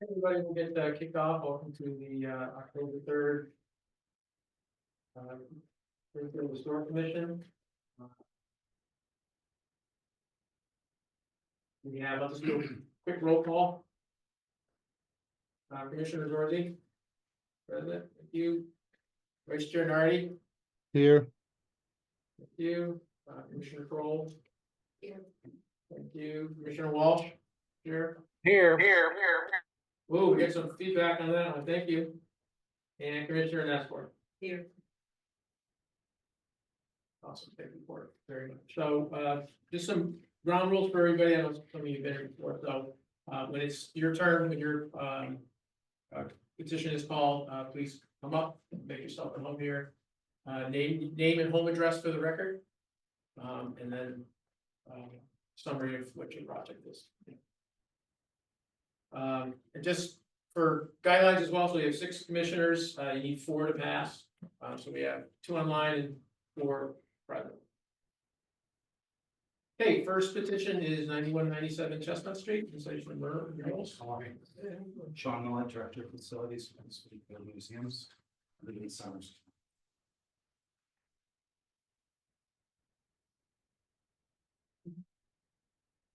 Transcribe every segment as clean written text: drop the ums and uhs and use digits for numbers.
Everybody will get kicked off. Welcome to the October 3rd Springfield Historic Commission. We have, I'll just do a quick roll call. Commissioner Zorzi, President, thank you. Vice Chair Nardi, Here. thank you. Commissioner Kroll. Here. Thank you. Commissioner Walsh, here. Here. Whoa, we get some feedback on that one. Thank you. And Commissioner Nestor. Here. Awesome, thank you for it very much. So, just some ground rules for everybody. I know some of you have been here before, so, when it's your turn, when your, petition is called, please come up, make yourself at home here. Name and home address for the record. And then, summary of what your project is. And just for guidelines as well, so we have 6 commissioners, you need 4 to pass. So we have 2 online and 4 present. Okay, first petition is 9197 Chestnut Street, concession of murals. Sean Millett, Director of Facilities for the Springfield Museums. I live in Summers.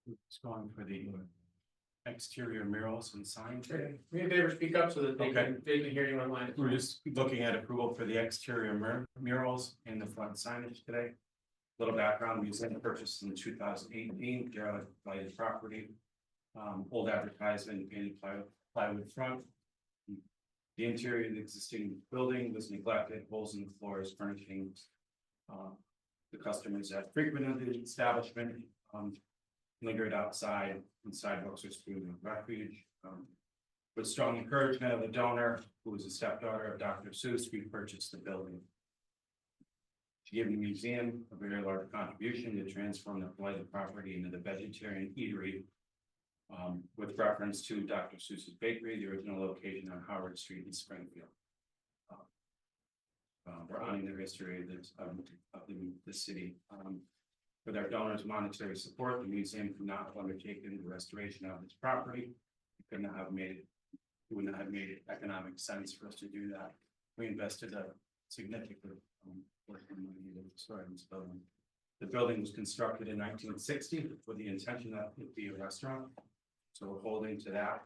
It's going for the exterior murals and signs. Okay, do me a favor, speak up so that they can hear you online. We're just looking at approval for the exterior murals and the front signage today. Little background, museum purchased in 2018, derelict blighted property. Old advertisement, painted plywood front. The interior of the existing building was neglected, holes in the floors, furnishings. The customers that frequented the establishment lingered outside, and sidewalks are strewn with refuge. With strong encouragement of the donor, who was a stepdaughter of Dr. Seuss, we purchased the building. To give the museum a very large contribution to transform the blighted property into the vegetarian eatery. With reference to Dr. Seuss's bakery, the original location on Howard Street in Springfield. We're honoring the history of the city. With our donors' monetary support, the museum could not have undertaken the restoration of its property. It would not have made it economic sense for us to do that. We invested a significant portion of money into restoring this building. The building was constructed in 1960 with the intention that it would be a restaurant. So we're holding to that,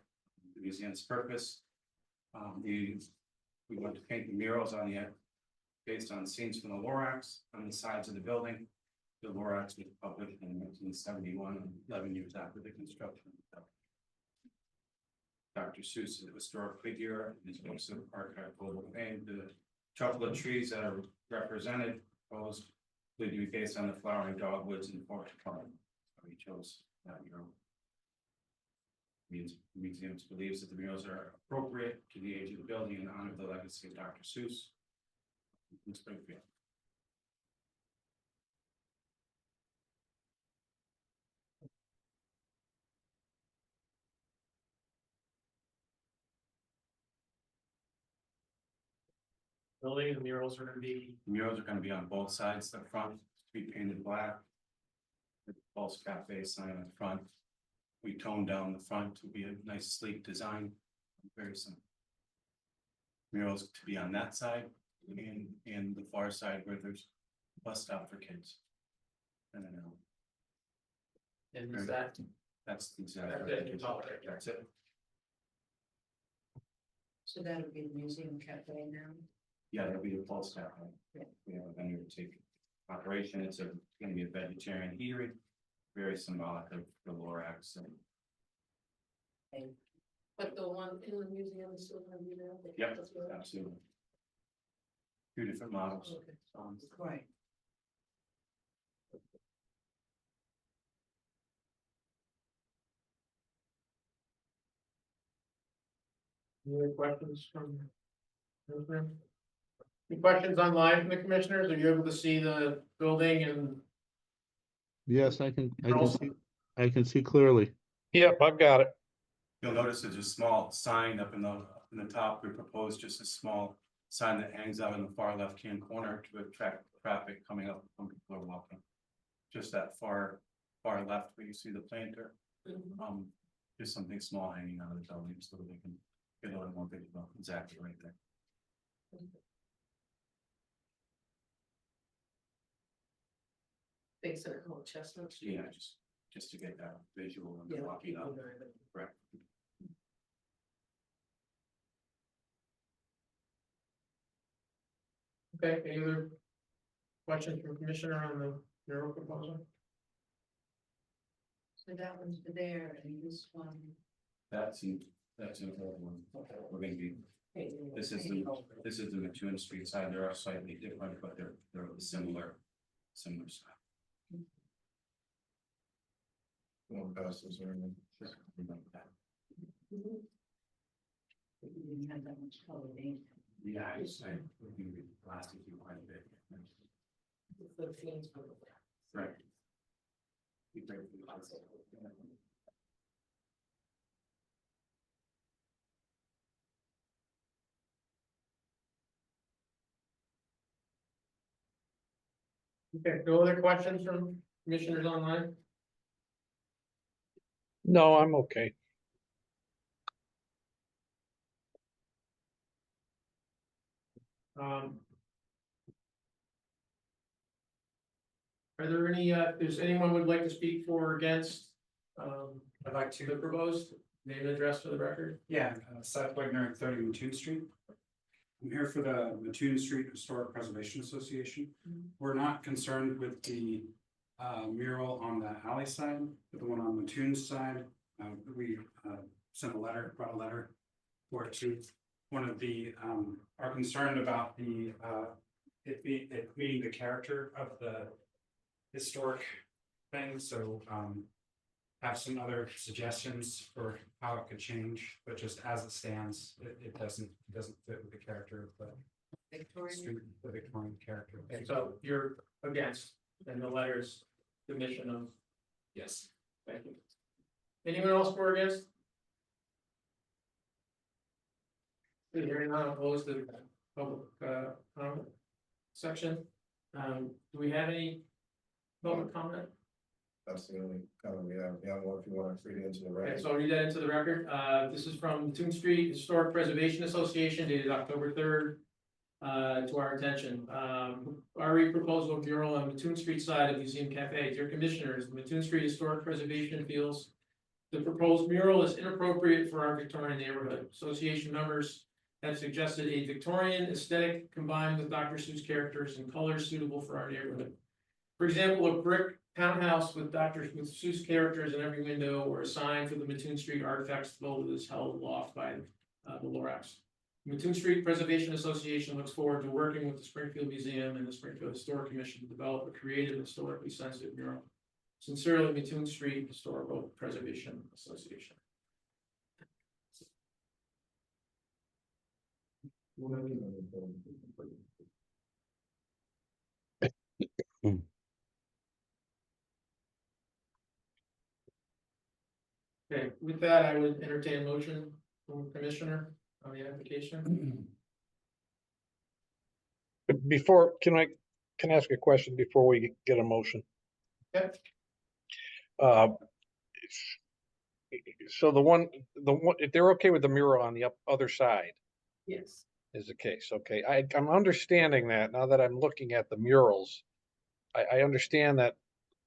the museum's purpose. We want to paint the murals on the based on scenes from the Lorax on the sides of the building. The Lorax was published in 1971, 11 years after the construction. Dr. Seuss is a historic figure. His books of archive global fame. The chocolate trees that are represented proposed to be based on the flowering dogwoods in Forest Park. So he chose that mural. The museum believes that the murals are appropriate to the age of the building and honor the legacy of Dr. Seuss in Springfield. Building, the murals are going to be. Murals are going to be on both sides. The front to be painted black. The Pulse Cafe sign on the front. We toned down the front to be a nice sleek design. Very simple. Murals to be on that side and the far side where there's a bus stop for kids. And then And is that? that's exactly that's it. So that would be the museum cafe now? Yeah, that'll be a Pulse Cafe. Yeah. We have a venue to take operation. It's going to be a vegetarian eatery, very symbolic of the Lorax. And But the one in the museum is still gonna be there? yep, absolutely. 2 different models. Right. Any other questions from? Any questions online from the commissioners? Are you able to see the building and? Yes, I can see clearly. Yep, I've got it. You'll notice there's a small sign up in the top. We proposed just a small sign that hangs out in the far left-hand corner to attract traffic coming up when people are walking. Just that far left where you see the planter. just something small hanging out of the building so that they can get a little more visible, exactly right there. Things that are called chestnuts. Yeah, just to get that visual and Yeah. walking up, right? Okay, any other questions from Commissioner on the mural proposal? So that one's there and this one. That's an old one. We're gonna be, this is the Mattoon Street side, they are slightly different, but they're similar style. One passes or anything. You didn't have that much color, eh? Yeah, I lasted you quite a bit. For the fiends. Right. Okay, no other questions from commissioners online? No, I'm okay. Are there any, does anyone would like to speak for or against? I'd like to. The proposed, name and address for the record. Yeah, Seth Wagner, 30 Mattoon Street. I'm here for the Mattoon Street Historic Preservation Association. We're not concerned with the mural on the alley side, but the one on Mattoon's side. We sent a letter, brought a letter for it to one of the, are concerned about the, it meeting the character of the historic thing, so have some other suggestions for how it could change, but just as it stands, it doesn't fit with the character of the Victoria. street, the Victorian character. Okay, so you're against, and the letters, the mission of, Yes. thank you. Anyone else for or against? Hearing none, I'll close the public comment section. Do we have any public comment? That's the only comment we have. The other one, if you want to read it into the Okay, record. so I'll read that into the record. This is from Mattoon Street Historic Preservation Association dated October 3rd. To our attention, RE proposal mural on Mattoon Street side of Museum Cafe. Dear Commissioners, the Mattoon Street Historic Preservation feels the proposed mural is inappropriate for our Victorian neighborhood. Association members have suggested a Victorian aesthetic combined with Dr. Seuss characters and colors suitable for our neighborhood. For example, a brick townhouse with Seuss characters in every window, or a sign for the Mattoon Street Art Festival that is held aloft by the Lorax. Mattoon Street Preservation Association looks forward to working with the Springfield Museum and the Springfield Historic Commission to develop a creative, historically sensitive mural. Sincerely, Mattoon Street Historical Preservation Association. Okay, with that, I would entertain a motion from Commissioner on the application. But before, can I ask a question before we get a motion? Yep. Uh, So the one, if they're okay with the mural on the other side Yes. is the case, okay? I'm understanding that now that I'm looking at the murals. I understand that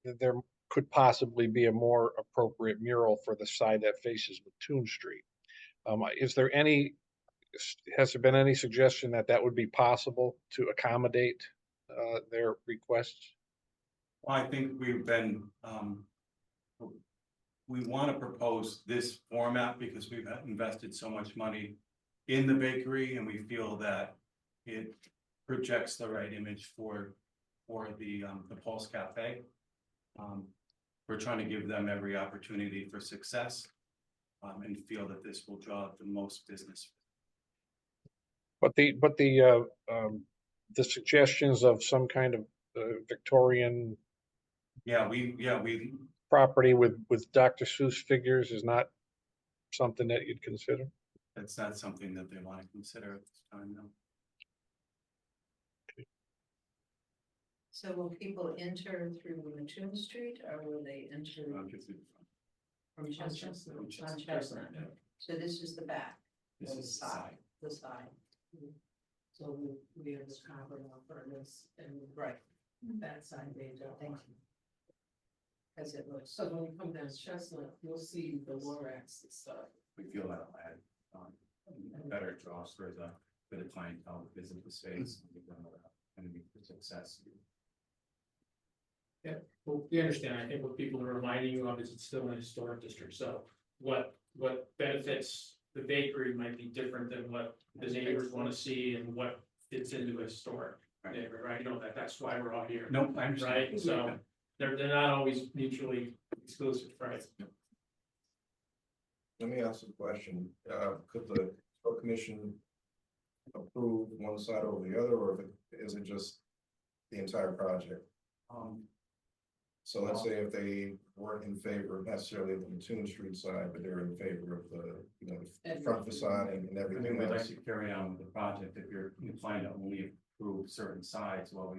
there could possibly be a more appropriate mural for the side that faces Mattoon Street. Is there any, has there been any suggestion that that would be possible to accommodate their requests? Well, I think we've been, we want to propose this format because we've invested so much money in the bakery and we feel that it projects the right image for the Pulse Cafe. We're trying to give them every opportunity for success and feel that this will draw the most business. But the suggestions of some kind of Victorian Yeah, we property with Dr. Seuss figures is not something that you'd consider? that's not something that they want to consider at this time, no. So will people enter through Mattoon Street or will they enter? From Chestnut, Chestnut. on Chestnut. Yeah. So this is the back. This or is the side. The side. So we have this copper offer and this, and right, that side they don't. Thank you. As it looks, so when you come down Chestnut, you'll see the lower axis stuff. We feel that'll add, better draws for the clientele to visit the space. And be a success. Well, we understand, I think what people are reminding you of is it's still an historic district, so what benefits the bakery might be different than what the neighbors wanna see and what fits into a historic neighborhood, right? You know, that's why we're all here. No, I understand. Right, so they're not always mutually exclusive, right? Let me ask a question. Could the historic commission approve one side over the other, or is it just the entire project? So let's say if they weren't in favor necessarily of the Mattoon Street side, but they're in favor of the, you know, the front facade and I mean, everything we'd like else. to carry on with the project if you're inclined to only approve certain sides while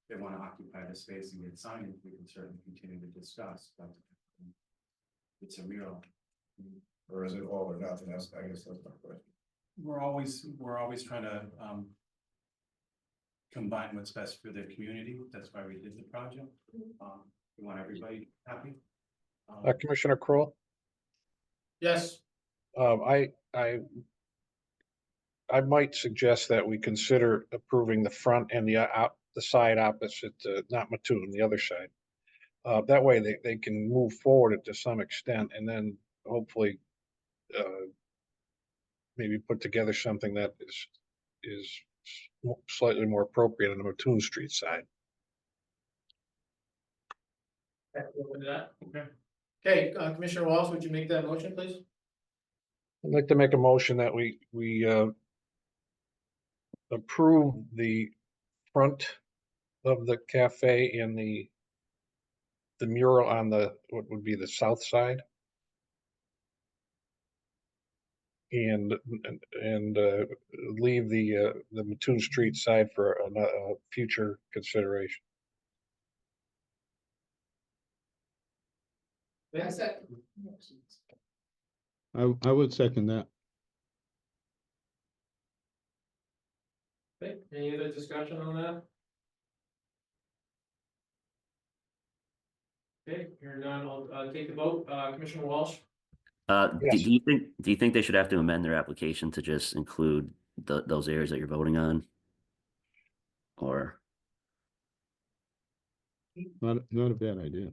they want to occupy the space and get signage, we can certainly continue to discuss, but. It's a mural. Or is it all or nothing? I guess that's my question. We're always trying to, combine what's best for the community. That's why we did the project. We want everybody happy. Commissioner Kroll, Yes, I might suggest that we consider approving the front and the side opposite, not Mattoon, the other side. That way they can move forward to some extent and then hopefully maybe put together something that is slightly more appropriate on the Mattoon Street side. okay, we'll open to that, okay. Okay, Commissioner Wallace, would you make that motion, please? I'd like to make a motion that we approve the front of the cafe and the mural on what would be the south side. And leave the Mattoon Street side for a future consideration. Yes. I would second that. Okay, any other discussion on that? Okay, hearing none, I'll take the vote, Commissioner Walsh, Yes. Do you think they should have to amend their application to just include those areas that you're voting on? Or, Not a bad idea.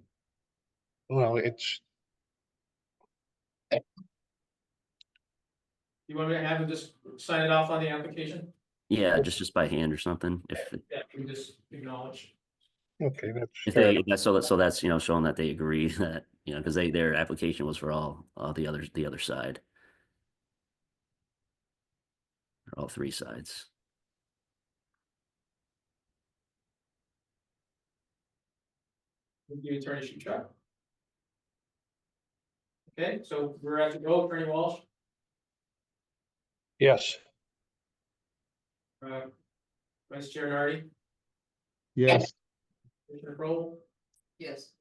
Well, you want me to have him just sign it off on the application? yeah, just by hand or something, Yeah, we just acknowledge. okay, if fair they, enough. that's that's, showing that they agree that, because their application was for all the other side. All three sides. The attorney should check. Okay, so we're at the vote, Attorney Walsh, Yes. Vice Chair Nardi, Yes, Commissioner Kroll, Yes.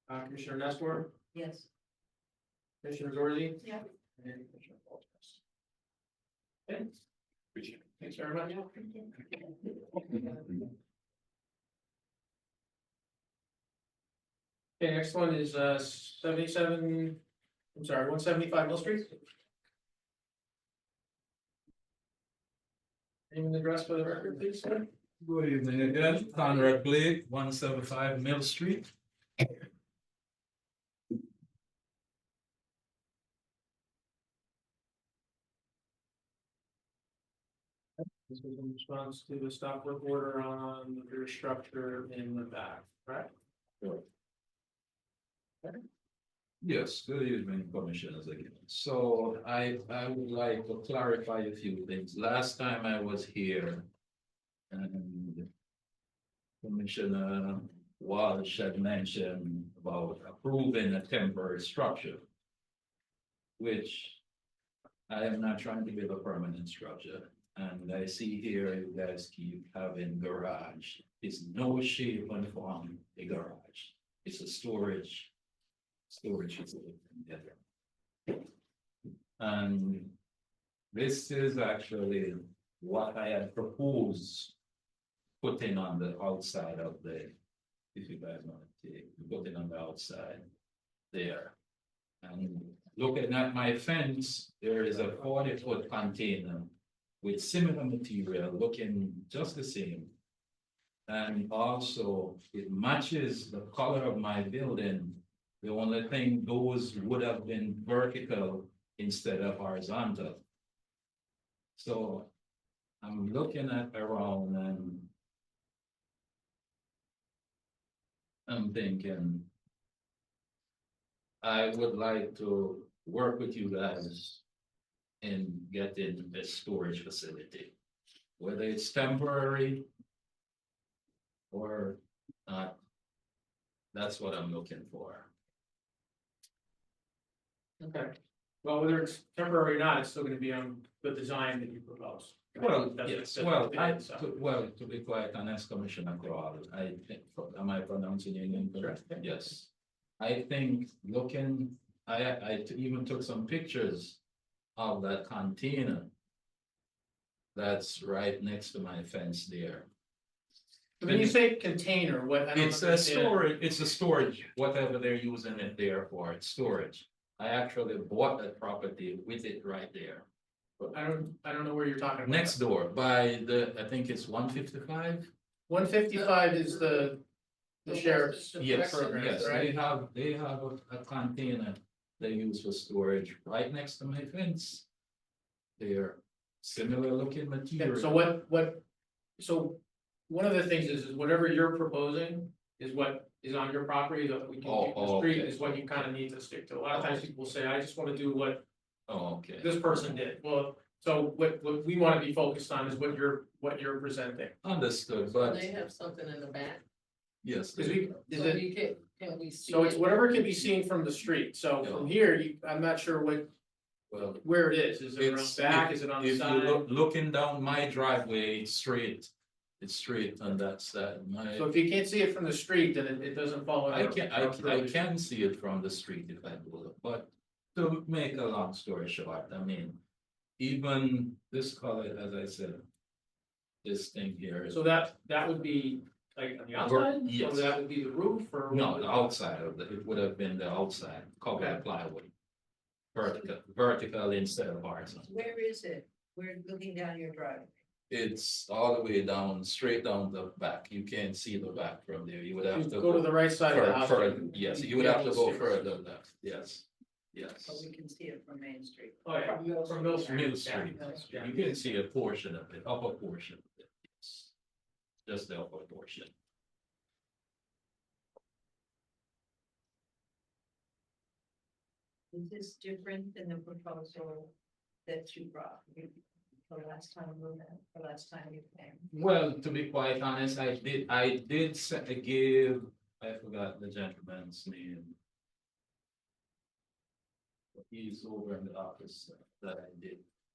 Commissioner Nestor, Yes. Commissioner Zorzi. Yeah. And Commissioner Walsh. Okay, appreciate it. Thanks very much. Okay, next one is 77, I'm sorry, 175 Mill Street. Name and address for the record, please, sir. Good evening again, Conrad Blake, 175 Mill Street. This is in response to the stop work order on the rear structure in the back, correct? Yes, good evening, Commissioners again. So I would like to clarify a few things. Last time I was here, and Commissioner Walsh had mentioned about approving a temporary structure, which I am not trying to build a permanent structure. And I see here you guys keep having garage. It's no shape and form a garage. It's a storage storage facility. And this is actually what I had proposed putting on the outside of the, if you guys want to take, put it on the outside there. And looking at my fence, there is a 40-foot container with similar material looking just the same. And also it matches the color of my building. The only thing, those would have been vertical instead of horizontal. So I'm looking at around and I'm thinking I would like to work with you guys in getting a storage facility, whether it's temporary or not. That's what I'm looking for. Okay, well, whether it's temporary or not, it's still gonna be on the design that you propose. Well, That's- yes, that's- well, that's- to be quite honest, Commissioner Crowell, I think, am I pronouncing your name correct? Sure. Yes. I think looking, I even took some pictures of that container that's right next to my fence there. When you say container, what? I don't It's a understand. storage, it's a storage, whatever they're using it there for, it's storage. I actually bought that property with it right there. I don't know where you're talking about. Next door by the, I think it's 155. 155 is the sheriff's. Yes, program, yes, right? they have a container they use for storage right next to my fence. They're similar looking Yeah, material. so one of the things is whatever you're proposing is what is on your property that we can keep the street okay. is what you kind of need to stick to. A lot of times people say, I just want to do what Oh, okay, this person did. Well, so what we want to be focused on is what you're presenting. understood, So but they have something in the back, yes, Is we, is so it, you can we see? so it's it? whatever can be seen from the street. So from here, I'm not sure well, where it is. Is it around it's, back? Is it on the if you side? looking down my driveway, it's straight on that side. So if you can't see it from the street, then it doesn't fall. I under can, our I purview. can see it from the street if I go, but to make a long story short, I mean, even this color, as I said, this thing here is. So that would be like on the outside? Yes. So that would be the roof or? No, the outside of it would have been the outside, covered Okay. plywood. Vertical instead of horizontal. Where is it? We're looking down your driveway. It's all the way down, straight down the back. You can't see the back from there. You would have to Go to the right side of the house. further, yes, you would have to go further left, yes, So yes. we can see it from Main Street. Oh, yeah, from Mill Street. Mill Street, Yeah. you can see a portion of it, upper portion of it, yes. Just the upper portion. Is this different than the proposal that you brought the last time we met, the last time you came? Well, to be quite honest, I did give, I forgot the gentleman's name. He's over in the office that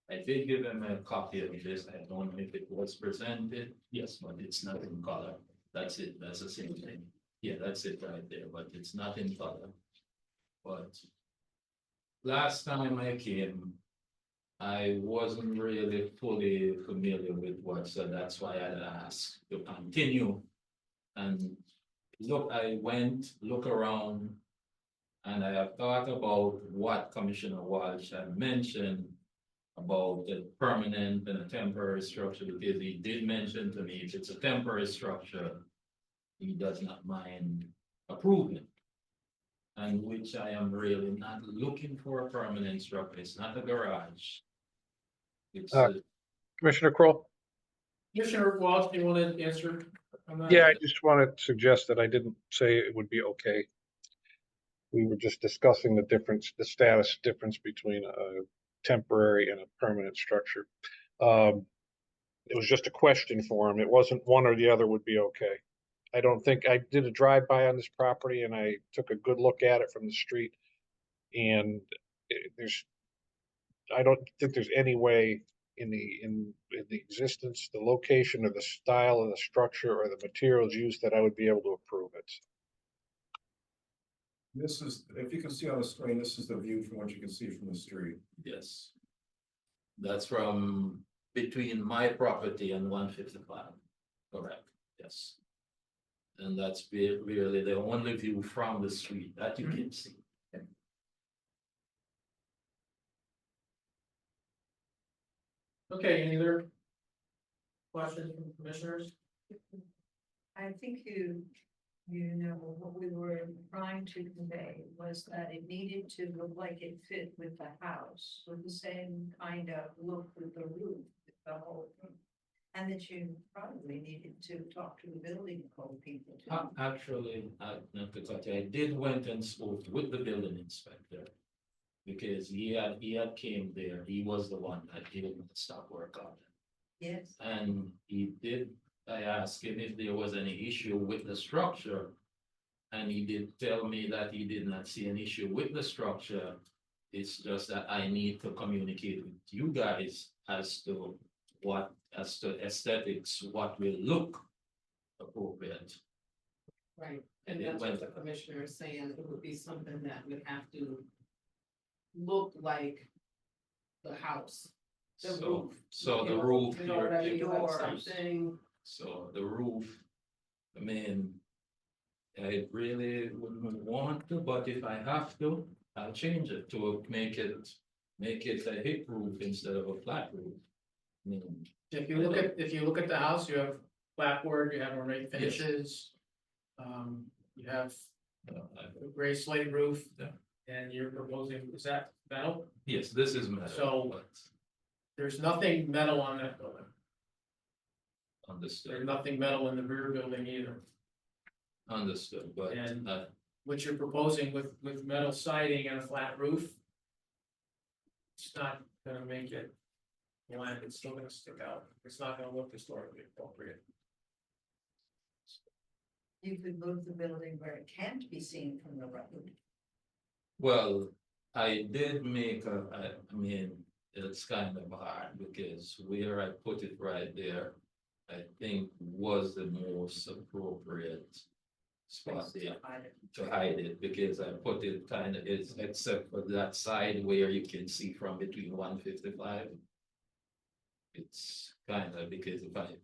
I did give him a copy of this. I don't know if it was presented. Yes, but it's not in color. That's it. That's the same thing. Yeah, that's it right there, but it's not in color. But last time I came, I wasn't really fully familiar with what, so that's why I asked to continue. And look, I went, look around. And I have thought about what Commissioner Walsh had mentioned about the permanent and a temporary structure, because he did mention to me if it's a temporary structure, he does not mind approving. And which I am really not looking for a permanent structure. It's not a garage. It's Commissioner Kroll? Commissioner Walsh, do you want to answer? on that? Yeah, I just want to suggest that I didn't say it would be okay. We were just discussing the difference, the status difference between a temporary and a permanent structure. It was just a question for him. It wasn't one or the other would be okay. I don't think, I did a drive-by on this property and I took a good look at it from the street. And I don't think there's any way in the existence, the location or the style of the structure or the materials used that I would be able to approve it. This is, if you can see on the screen, this is the view from what you can see from the street. Yes. That's from between my property and 155. Correct, yes. And that's really the only view from the street that you can see. Okay, any other questions from commissioners? I think you know, what we were trying to convey was that it needed to look like it fit with the house, with the same kind of look with the roof, with the whole thing. And that you probably needed to talk to the building code people too. Actually, not to cut you, I did went and spoke with the building inspector. Because he had came there, he was the one that didn't stop work on it. Yes, And I asked him if there was any issue with the structure. And he did tell me that he did not see an issue with the structure. It's just that I need to communicate with you guys as to aesthetics, what will look appropriate. Right, and It that's what went- the commissioner is saying, it would be something that would have to look like the house. The roof. So You the know, roof you know what I here, mean, like doors. something, so the roof, I mean. I really wouldn't want to, but if I have to, I'll change it to make it a hip roof instead of a flat roof. I mean, If you look at the house, you have clapboard, you have ornate finishes. You have a gray slate roof. Yeah. And you're proposing, is that metal? yes, this is metal. So- but There's nothing metal on that building. There's Understood, nothing metal in the rear building either. but, And- What you're proposing with metal siding and a flat roof. It's not gonna make it blend, it's still gonna stick out. It's not gonna look historically appropriate. you could move the building where it can't be seen from the road. well, I did make I mean, it's kind of hard because where I put it right there. I think was the most appropriate spot there. To hide it, because I put it kind of, it's except for that side where you can see from between 155. It's kind of because if I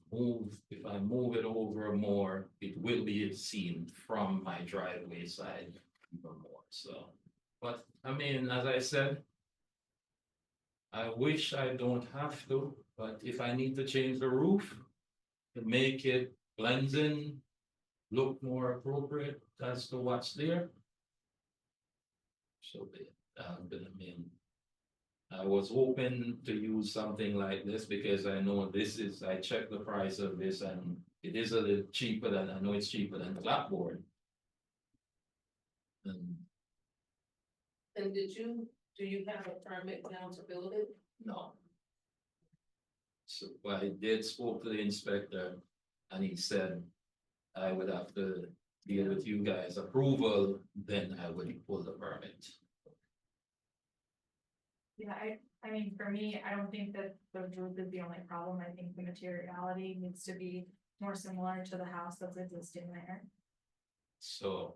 move it over more, it will be seen from my driveway side even more, so. But I mean, as I said. I wish I don't have to, but if I need to change the roof. To make it blends in, look more appropriate as to what's there. So be it. But I mean, I was hoping to use something like this because I know I checked the price of this and it is a little cheaper than, I know it's cheaper than the clapboard. And and do you have a permit now to build it? no. So I did spoke to the inspector and he said I would have to deal with you guys approval, then I would pull the permit. Yeah, I mean, for me, I don't think that the roof is the only problem. I think the materiality needs to be more similar to the house that's existing there. So,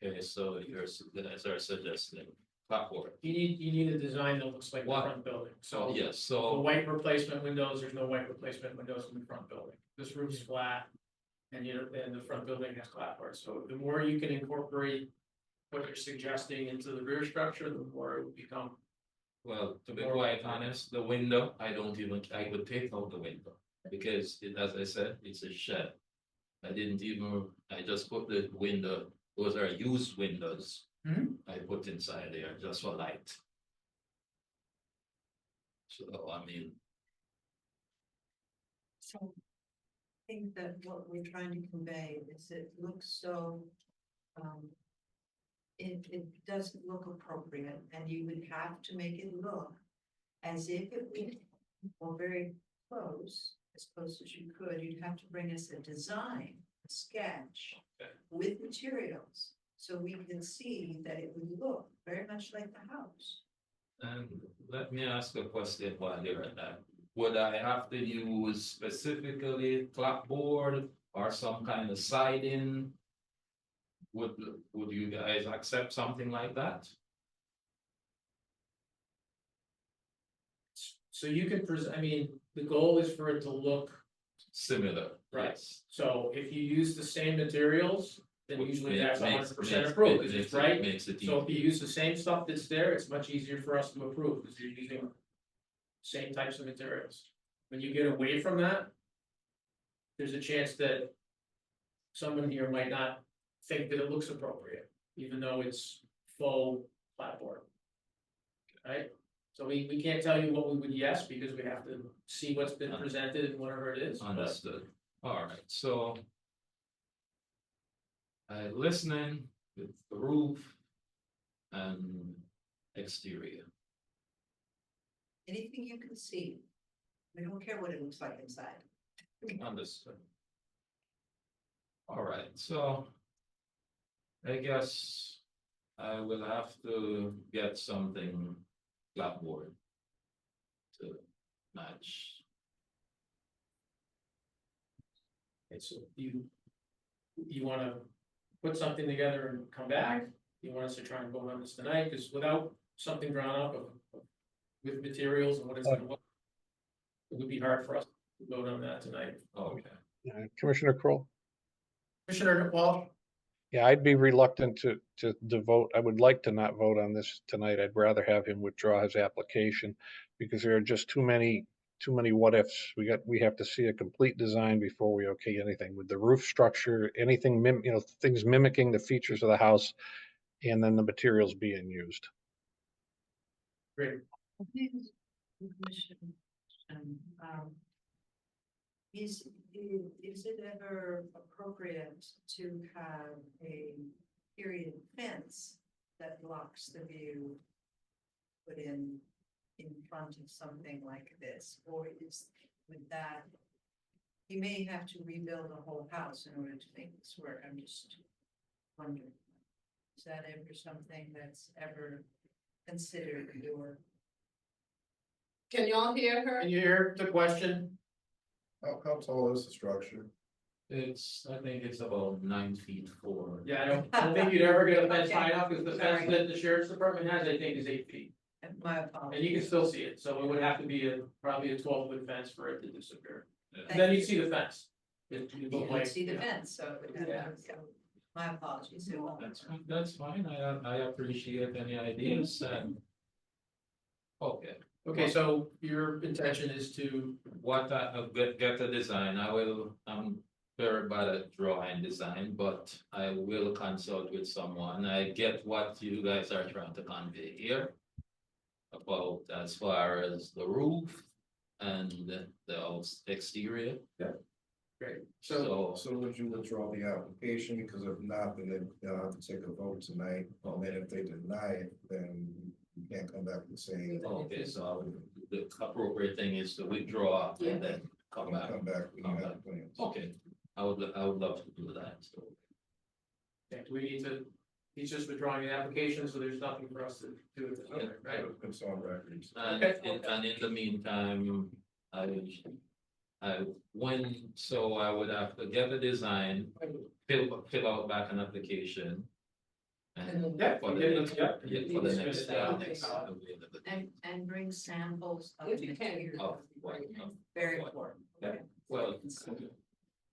okay, so you guys are suggesting clapboard. You need a design that looks like the What? front building, So, so. yes, The so, white replacement windows, there's no white replacement windows in the front building. This roof's flat. And the front building has clapboard, so the more you can incorporate what you're suggesting into the rear structure, the more it will become. well, to be quite honest, the window, I would take out the window. Because as I said, it's a shed. I just put the window, those are used windows. I put inside there just for light. So, I mean, So. I think that what we're trying to convey is it looks so. It doesn't look appropriate and you would have to make it look as if it were very close as you could. You'd have to bring us a design, a sketch Okay. with materials. So we can see that it would look very much like the house. and let me ask a question while you're at that. Would I have to use specifically clapboard or some kind of siding? would you guys accept something like that? So you can present, I mean, the goal is for it to look Similar, right. yes. So if you use the same materials, then Would usually make- that's makes- 100% makes- approved, because makes it's it- right. Makes it So if you easy. use the same stuff that's there, it's much easier for us to approve, because you're using same types of materials. When you get away from that, there's a chance that someone here might not think that it looks appropriate, even though it's full clapboard. Right? So we can't tell you what we would yes, because we have to see what's been presented and whatever it is. but- Understood. All right, so. Listening with the roof and exterior. Anything you can see. We don't care what it looks like inside. Understood. All right, so. I guess I will have to get something clapboard. To match. Okay, so you wanna put something together and come back? You want us to try and vote on this tonight, because without something drawn up with materials and what it's gonna look. It would be hard for us to vote on that tonight. Okay. Commissioner Kroll? Commissioner Wall, Yeah, I'd be reluctant to vote. I would like to not vote on this tonight. I'd rather have him withdraw his application because there are just too many what ifs. We have to see a complete design before we okay anything with the roof structure, anything things mimicking the features of the house, and then the materials being used. great. Commission, is it ever appropriate to have a period fence that blocks the view? Put in front of something like this, or with that? You may have to rebuild the whole house in order to make this work, I'm just wondering. Is that ever something that's ever considered or? Can y'all hear her? Can you hear the question? How tall is the structure? I think it's about 9 feet 4. Yeah, I don't think you'd ever get a fence high Okay. enough, because the fence Sorry. that the sheriff's department has, I think, is 8 feet. My And apologies. you can still see it, so it would have to be probably a 12-foot fence for it to disappear. Yeah. And then you see the fence. It You look don't like- see the yeah. fence, so. Yeah. My apologies. It won't- That's fine, I appreciate any ideas and. Okay, Okay, so your intention is to, what get the design, I'm very bad at drawing design, but I will consult with someone, I get what you guys are trying to convey here. About as far as the roof and the exterior, great, so, So would you withdraw the application, because if not, then they'll have to take a vote tonight, and then if they deny it, then you can't come back and say. okay, so the appropriate thing is to withdraw and then come back. Come back when you have plans. Okay, I would love to do that, so. okay, do we need to, he's just withdrawing the application, so there's nothing for us to do with it, right? It's on record. And in the meantime, I would have to get the design, fill out back an application. And Yeah, for the yeah, next, yeah. yeah, for the next, Yeah. next availability. And bring samples of If you can. material. Of what, Very what. important. Yeah, well,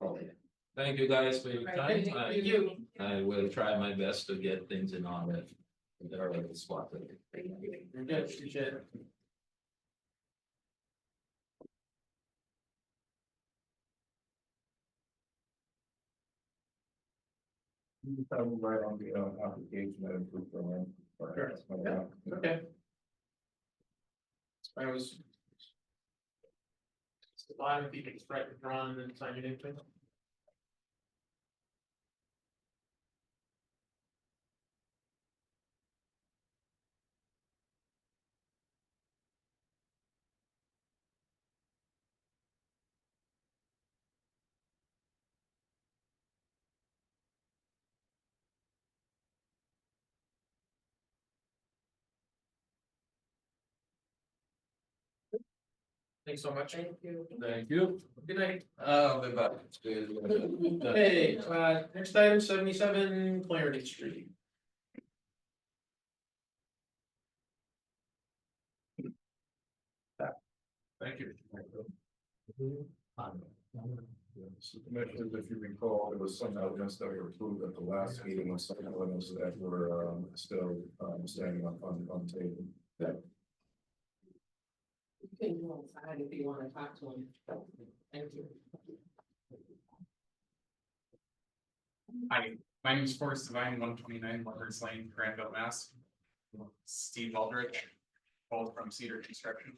okay. Thank you guys for your time. Thank you. I will try my best to get things in order. In the early spot. You're good, appreciate it. I will write on the application that approved for land. Yeah. Okay. I was. It's the bottom, if you can write the drawn and then sign your name, please. Thanks so much. Thank you. Thank you. Good night. But. Okay, next item, 77 Clarendon Street. Thank you. So commissioners, if you recall, there was some elements that were approved at the last meeting, and some elements that were still standing on the table. You can go outside if you wanna talk to him. Thank you. Hi, my name is Forrest Devine, 129 Lovers Lane, Granville, Mass. Steve Aldrich, both from Cedar Construction.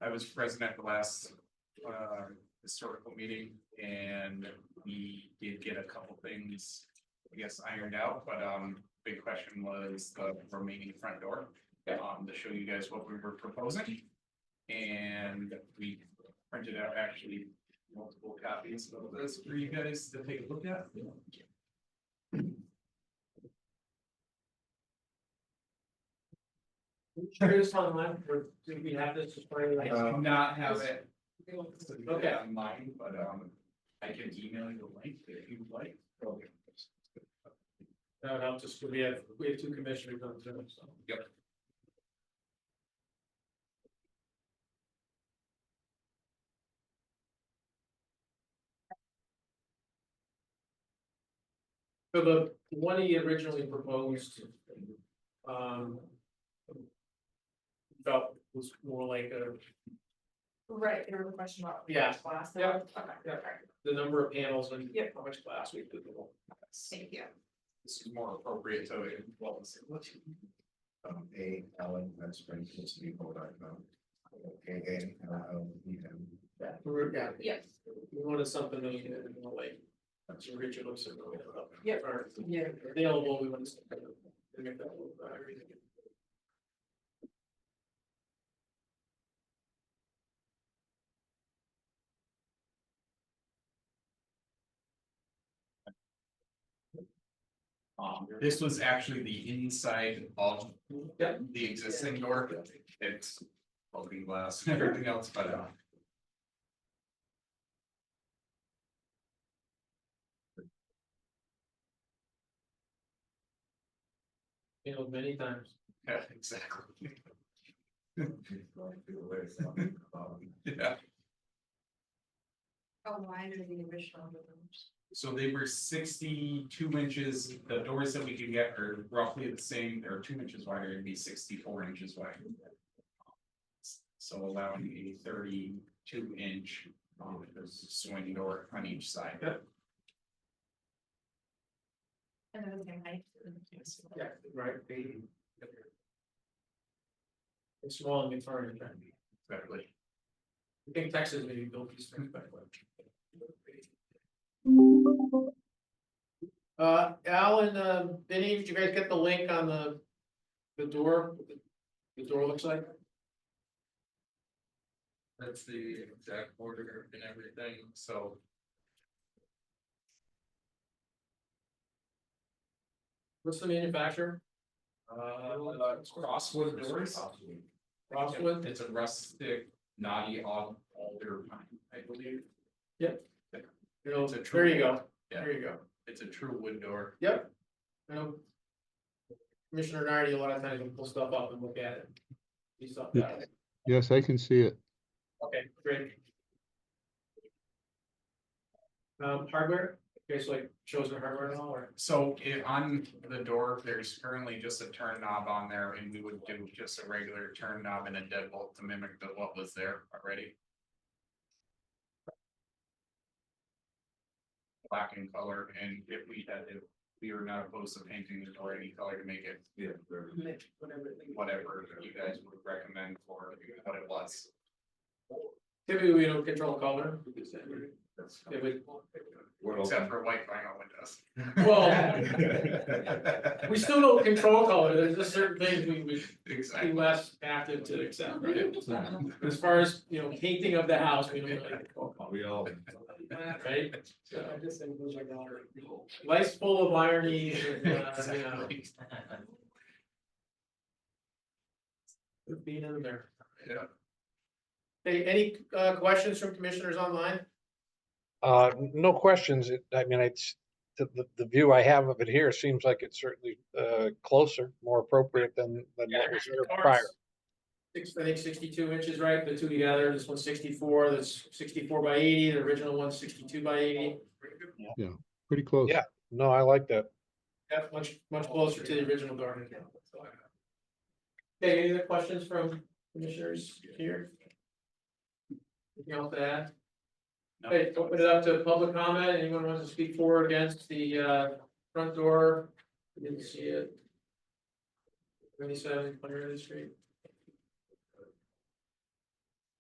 I was present at the last historical meeting, and we did get a couple things, I guess, ironed out, but big question was the remaining front door. To show you guys what we were proposing, and we printed out actually multiple copies of this for you guys to take a look at. Share this online, or do we have this? I do not have it Okay. online, but I can email you the link if you would like. That would help, just, we have two commissioners on Zoom, so. Yep. So the one he originally proposed, um, felt was more like a, Right, there was a question about. Yeah. Glass. Yeah. Okay, Yeah. okay. the number of panels and Yep. how much glass we could do. Thank you. This is more appropriate to well, Alan, that's Springfield City Hall.com. Yeah. Yes. We wanted something that you could, like, that's Richard looks at. Yep. Or Yeah. available, we want to make that a little better. This was actually the inside of Yeah. the existing door. It's broken glass and everything else, but You know, many times. yeah, exactly. Yeah, How wide are the original rooms? so they were 62 inches. The doors that we can get are roughly the same. They're 2 inches wider, it'd be 64 inches wide. So allowing a 32-inch swing door on each side. And then the same height. Yeah, right. It's small and big furniture. Exactly. I think Texas maybe built these things back when. Al and Vinny, did you guys get the link on the door? What the door looks like? That's the exact order and everything, so. What's the manufacturer? It's Crosswood doors. Crosswood? It's a rustic, knotty alder pine, I believe. Yep. You know, It's a there you true- go. Yeah. There you go. It's a true wood door. Yep. You know, Commissioner Nardi, a lot of times will pull stuff up and look at it. See stuff Yeah. out. Yes, I can see it. Okay, great. Hardware, okay, so like chosen hardware and all, or? So on the door, there's currently just a turn knob on there, and we would do just a regular turn knob and a deadbolt to mimic what was there already. Black in color, and if we were not opposed to painting the door any color to make it whatever you guys would recommend for what it was. Typically, we don't control color. It would, Except for white vinyl windows. well, we still don't control color, there's just certain things we would be Exactly. less active to accept, right? As far as, you know, painting of the house, we don't really control color. We all. Right? Life's full of irony, and, you know, being in there. Yeah. Okay, any questions from commissioners online? No questions. I mean, it's, the view I have of it here seems like it's certainly, closer, more appropriate than what was there prior. I think 62 inches, right? The two together, this one's 64, that's 64 by 80, the original one's 62 by 80. Pretty close. Yeah, no, I like that. Yeah, much closer to the original garden. Okay, any other questions from commissioners here? Anything else to add? Okay, open it up to public comment. Anyone wants to speak for or against the front door? Didn't see it. 27 Clear Street.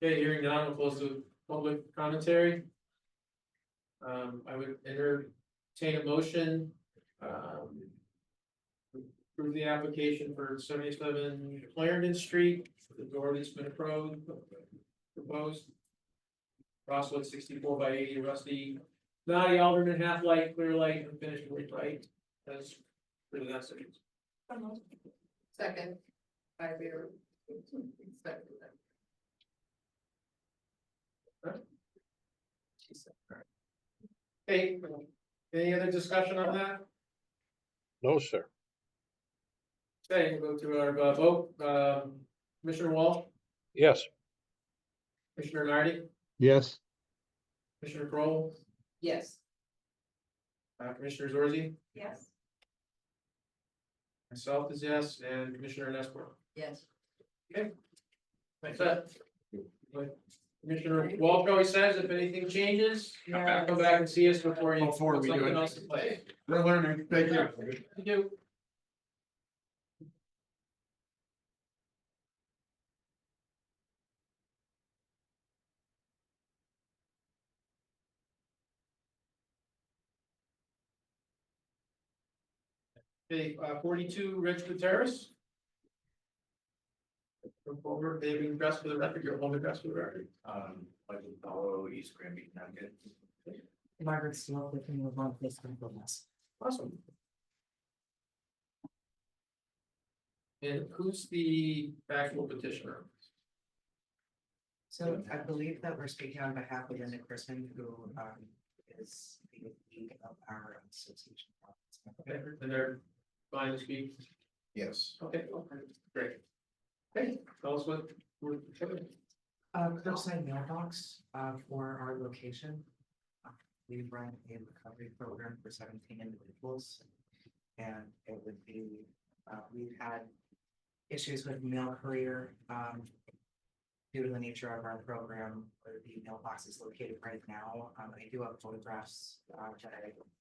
Okay, hearing none, we'll close the public commentary. I would entertain a motion. Approve the application for 77 Clarendon Street, the door that's been proposed. Crosswood 64 by 80 rusty, naughty Alderman, half light, clear light, and finished with light. That's really that's it. Second, I hear. Second. Hey, any other discussion on that? No, sir. Okay, we'll go to our vote. Commissioner Walsh, Yes. Commissioner Nardi, Yes, Commissioner Kroll, Yes. Commissioner Zorzi, Yes. myself is yes, and Commissioner Nestor. Yes. Thanks, Commissioner Walsh always says if anything changes, come back and see us before you. Before we do something it. else in place. We're learning, thank you. Thank you. Okay, 42 Richwood Terrace. Come forward, maybe address for the record, your home address for the record. Like in Palo, East Granby, Connecticut. Margaret Steele, living with one place in Gomez. Awesome. And who's the actual petitioner? So I believe that we're speaking on behalf of Linda Crispin, who is the lead of our association. Okay, and they're fine to speak. Yes. Okay, great. Okay, tell us what we're. Curbside mailbox for our location. We run a recovery program for 17 individuals. And it would be, we've had issues with mail courier due to the nature of our program, where the mailbox is located right now. I do have photographs that I,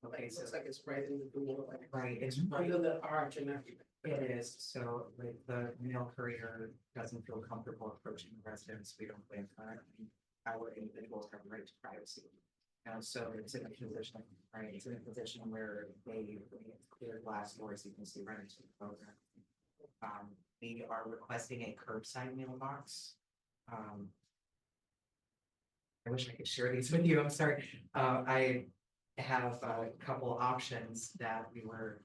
okay, It so, looks like it's right in the door, like right, it's right. under the arch and everything. It is, so like the mail courier doesn't feel comfortable approaching the residents, we don't blame her. Our individuals have the right to privacy. And so it's in a position, right, it's in a position where they clear glass doors, you can see right into the program. We are requesting a curbside mailbox. I wish I could share these with you, I'm sorry. I have a couple options that we were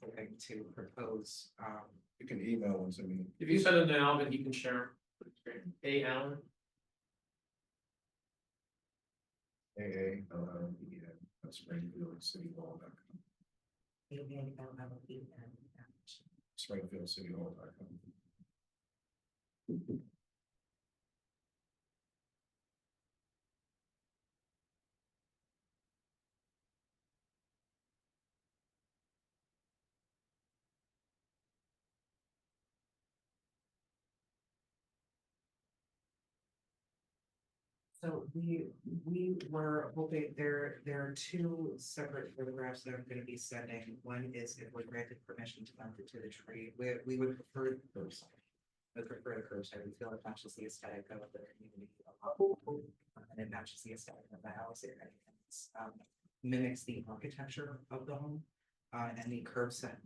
hoping to propose. You can email them to me. If you send them to Alvin, he can share. Hey, Alan. Springfield City Hall. Springfield City Hall. So we were hoping there are two separate photographs that I'm gonna be sending. One is if we're granted permission to mount it to the tree, we would prefer the curbside. I prefer the curbside, we feel it matches the aesthetic of the community. And it matches the aesthetic of the house, it mimics the architecture of the home. And the curbside,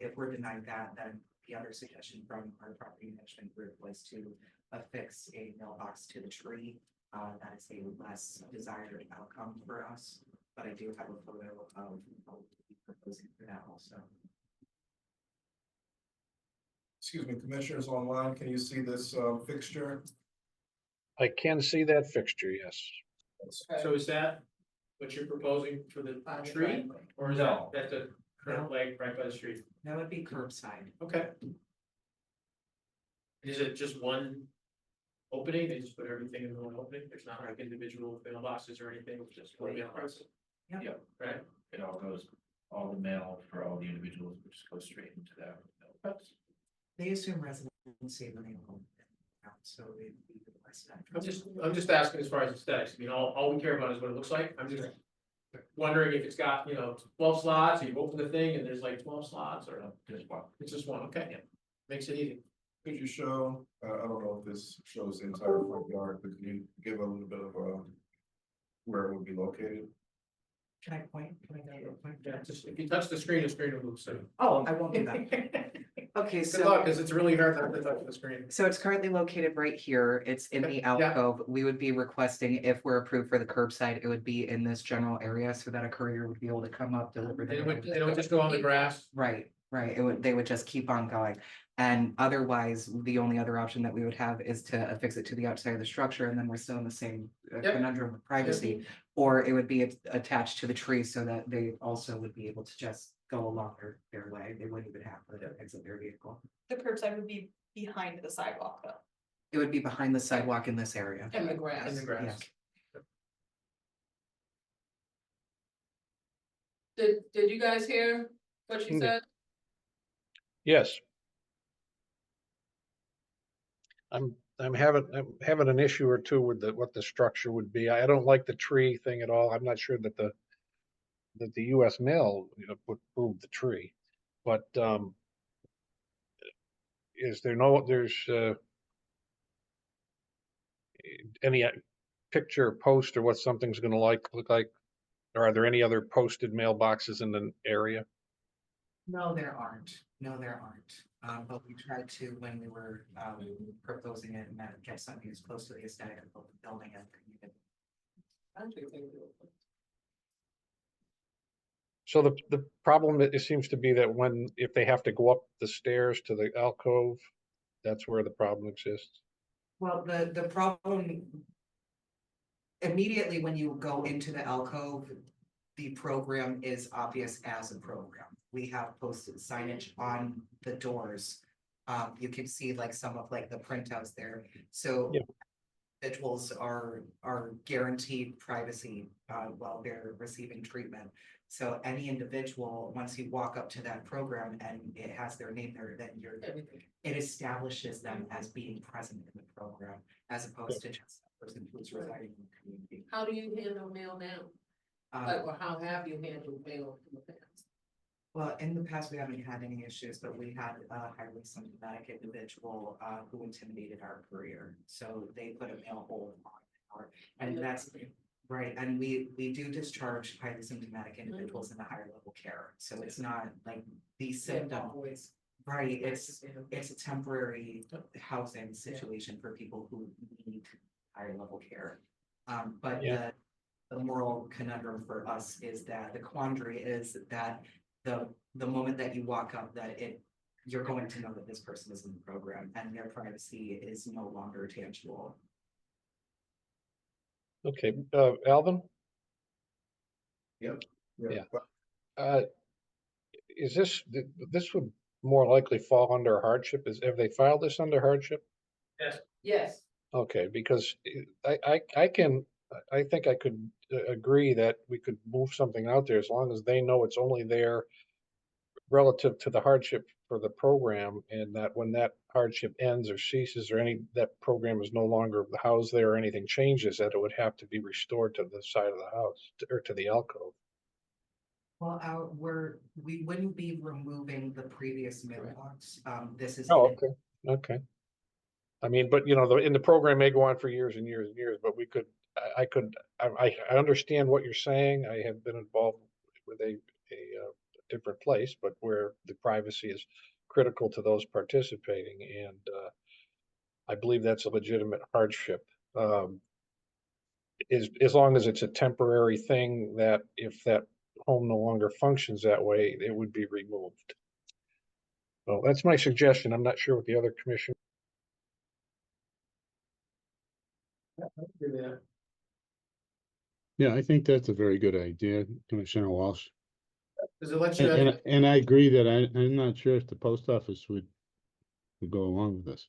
if we're denied that, then the other suggestion from our property management group was to affix a mailbox to the tree. That is a less desired outcome for us, but I do have a photo of what we'll be proposing for that also. Excuse me, commissioners online, can you see this fixture? I can see that fixture, yes. So is that what you're proposing for the By the tree? driveway. Or is No. that the current leg right by the street? That would be curbside. Okay. Is it just one opening? They just put everything in the one opening? There's not like individual mailboxes or anything, it's just one mailbox? Yep. Yeah, right? It all goes, all the mail for all the individuals, which goes straight into that. They assume residency when they home. So we request that. I'm just asking as far as aesthetics. I mean, all we care about is what it looks like. I'm just wondering if it's got, 12 slots, you open the thing and there's like 12 slots or Just one. it's just one. Okay, yeah. Makes it easy. Could you show, I don't know if this shows the entire front yard, but can you give a little bit of, where it would be located? Can I point? Can I go real quick? Yeah, just if you touch the screen will move. So Oh, I won't do that. Okay, good luck, so, because it's really hard not to touch the screen. so it's currently located right here. It's in the Yeah. alcove. We would be requesting, if we're approved for the curbside, it would be in this general area so that a courier would be able to come up, deliver They the. would just go on the grass. Right, right. They would just keep on going. And otherwise, the only other option that we would have is to affix it to the outside of the structure, and then we're still in the same Yep. conundrum of privacy. Or it would be attached to the tree so that they also would be able to just go along their way. They wouldn't even have to exit their vehicle. The curbside would be behind the sidewalk though. It would be behind the sidewalk in this area. And the grass. In the grass. Yes. Did you guys hear what she Mm. said? Yes. I'm having an issue or two with what the structure would be. I don't like the tree thing at all. I'm not sure that the US mail, would prove the tree. But, there's any picture, post, or what something's gonna look like? Or are there any other posted mailboxes in the area? No, there aren't. No, there aren't. But we tried to, when we were proposing it, and that get something as close to the aesthetic of the building as we could. So the problem, it seems to be that if they have to go up the stairs to the alcove, that's where the problem exists. Well, the problem. Immediately when you go into the alcove, the program is obvious as a program. We have posted signage on the doors. You can see like some of like the printouts there, so. Yeah. Individuals are guaranteed privacy while they're receiving treatment. So any individual, once you walk up to that program and it has their name there, then it establishes them as being present in the program, as opposed to just a person who's residing in the community. How do you handle mail now? Or how have you handled mail in the past? Well, in the past, we haven't had any issues, but we had a highly symptomatic individual who intimidated our courier. So they put a mail hold on our, and that's right. And we do discharge highly symptomatic individuals in the higher level care. So it's not like the symptom. Right, it's a temporary housing situation for people who need higher level care. But Yeah. the moral conundrum for us is that the quandary is that the moment that you walk up, you're going to know that this person is in the program and their privacy is no longer tangible. Okay, Alvin, Yeah. uh, is this would more likely fall under hardship? Have they filed this under hardship? Yes. Okay, because I think I could agree that we could move something out there as long as they know it's only there relative to the hardship for the program, and that when that hardship ends or ceases, or that program is no longer housed there or anything changes, that it would have to be restored to the side of the house or to the alcove. Well, we wouldn't be removing the previous mailbox. This is. Oh, okay, okay. I mean, but in the program may go on for years and years and years, but I understand what you're saying. I have been involved with a different place, but where the privacy is critical to those participating, and I believe that's a legitimate hardship. As long as it's a temporary thing, that if that home no longer functions that way, it would be removed. Well, that's my suggestion. I'm not sure what the other commission. Yeah, I think that's a very good idea, Commissioner Walsh. Does it let you, And I agree that I'm not sure if the post office would go along with this.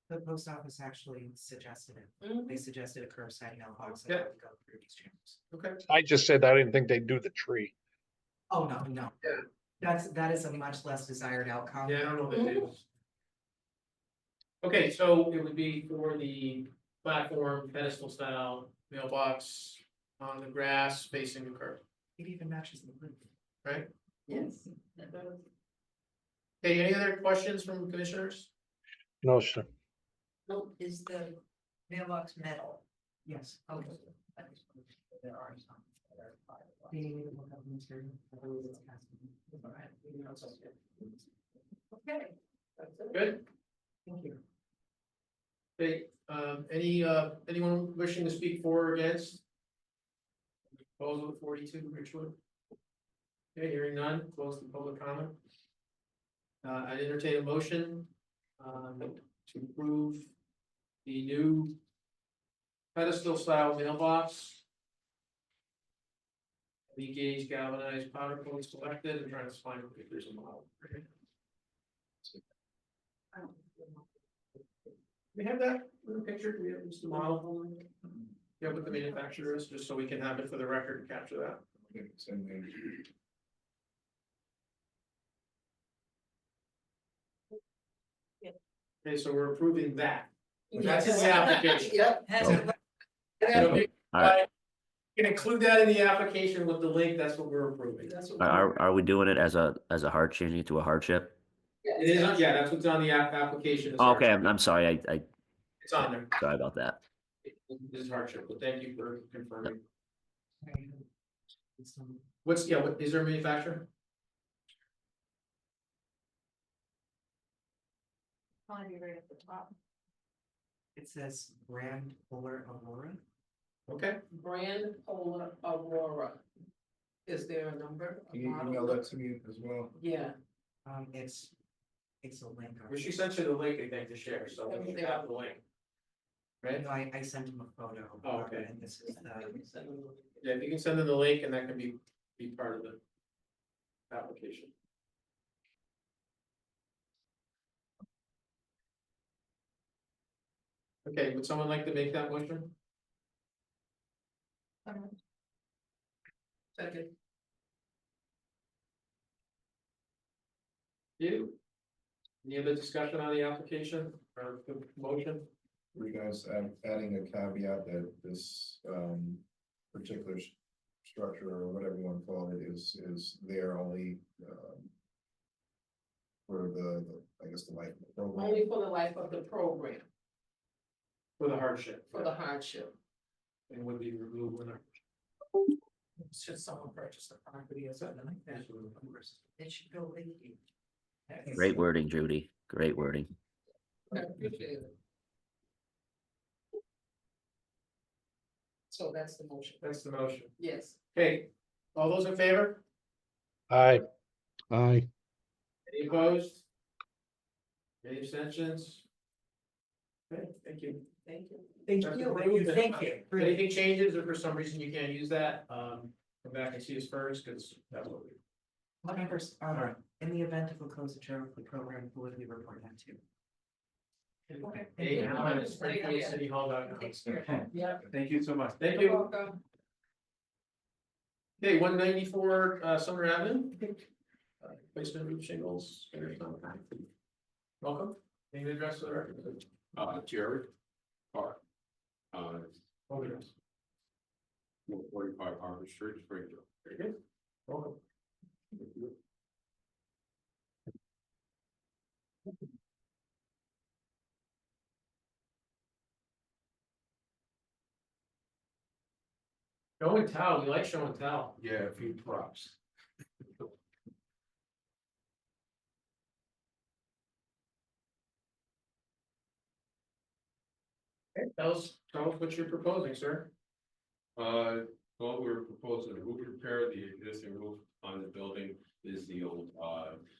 The post office actually suggested it. They suggested a curbside mailbox. Yeah. That would go through these channels. okay, I just said I didn't think they'd do the tree. Oh, no, no. That is a much less desired outcome. yeah, I don't know that they do. Okay, so it would be for the platform pedestal style mailbox on the grass facing the curb, It even matches the roof. right? Yes. Okay, any other questions from commissioners? No, sir. Is the mailbox metal? Yes. Okay. There are some that are fiberglass. Do you need to look up the material? I believe it's cast. All right. You know, it's okay. Okay. That's it. Good. Thank you. Okay, anyone wishing to speak for or against? Proposal 42 Richwood? Okay, hearing none, close the public comment. I'd entertain a motion, to approve the new pedestal style mailbox. Lead gauge galvanized powder coat selected and trying to find if there's a model. We have that in the picture, do we have just the model? Yeah, what the manufacturer is, just so we can have it for the record and capture that. Okay, same thing. Okay, so we're approving that. Yes. That's in the application. Yep. Has So- a- So if you- All right. you can include that in the application with the link, that's what we're approving. That's what. Are we doing it as a hard, changing it to a hardship? It is, yeah, that's what's on the application. is Oh, okay, hardship. I'm sorry, I, It's on there. sorry about that. This is hardship, but thank you for confirming. It's, What's, yeah, what, is there a manufacturer? Probably be right at the top. It says brand Polar Aurora. Okay, Brand Polar Aurora. Is there a number? a Can you model email number? that to me as well? Yeah, It's a link. well, she sent you the link, I think, to share, so we should have the link. Right? No, I sent him a photo. Oh, okay. And this is the. Yeah, if you can send them the link and that can be part of the application. Okay, would someone like to make that motion? second, You? Any other discussion on the application or the motion? Were you guys adding a caveat that this particular structure or whatever you want to call it is there only for the I guess the life of the program? only for the life of the program, For the hardship. for the hardship. And would be removed when. Should someone purchase the property or something like that? It should go with you. Great wording, Judy, great wording. I appreciate it. So that's the motion, That's the motion. yes. Okay, all those in favor? Aye. Aye. Any opposed? Any abstentions? Okay, thank you. Thank you. Thank That's you. approved. Thank you. If anything changes or for some reason you can't use that, come back and see us first, because that's what we. Members, in the event of a closure of the program, who would we report that to? Okay. Hey, now I'm at Springfield City Hall. Yeah. Thank you so much. Thank You're you. welcome. Okay, 194 Summer Avenue. Placement roof shingles. Welcome. Name and address for the record. Jared Park. Home address. 45 Harvard Street, Springfield. Very good. Welcome. Show and tell, we like show and tell. Yeah, a few props. Okay, tell us what you're proposing, sir. Well, we're proposing a roof repair. The existing roof on the building is the old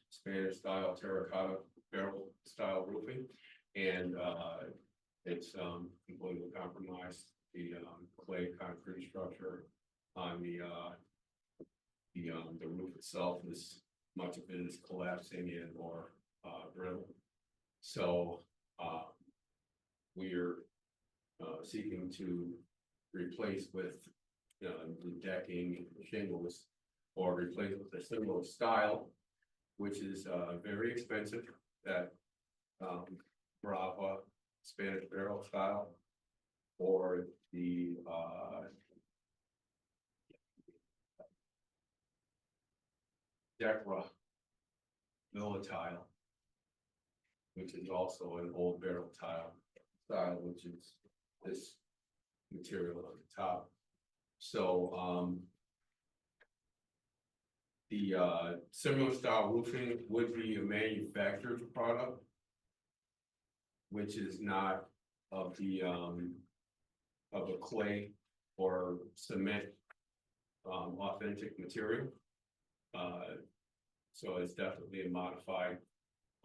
Spanish style terracotta barrel style roofing. And It's completely compromised, the clay concrete structure on the roof itself is, much of it is collapsing and or brittle. So we're seeking to replace with the decking shingles, or replace with a similar style, which is very expensive, that Brava Spanish barrel style, or the Decra Villa tile, which is also an old barrel tile style, which is this material on the top. So the similar style roofing would be a manufactured product, which is not of the of a clay or cement authentic material. So it's definitely a modified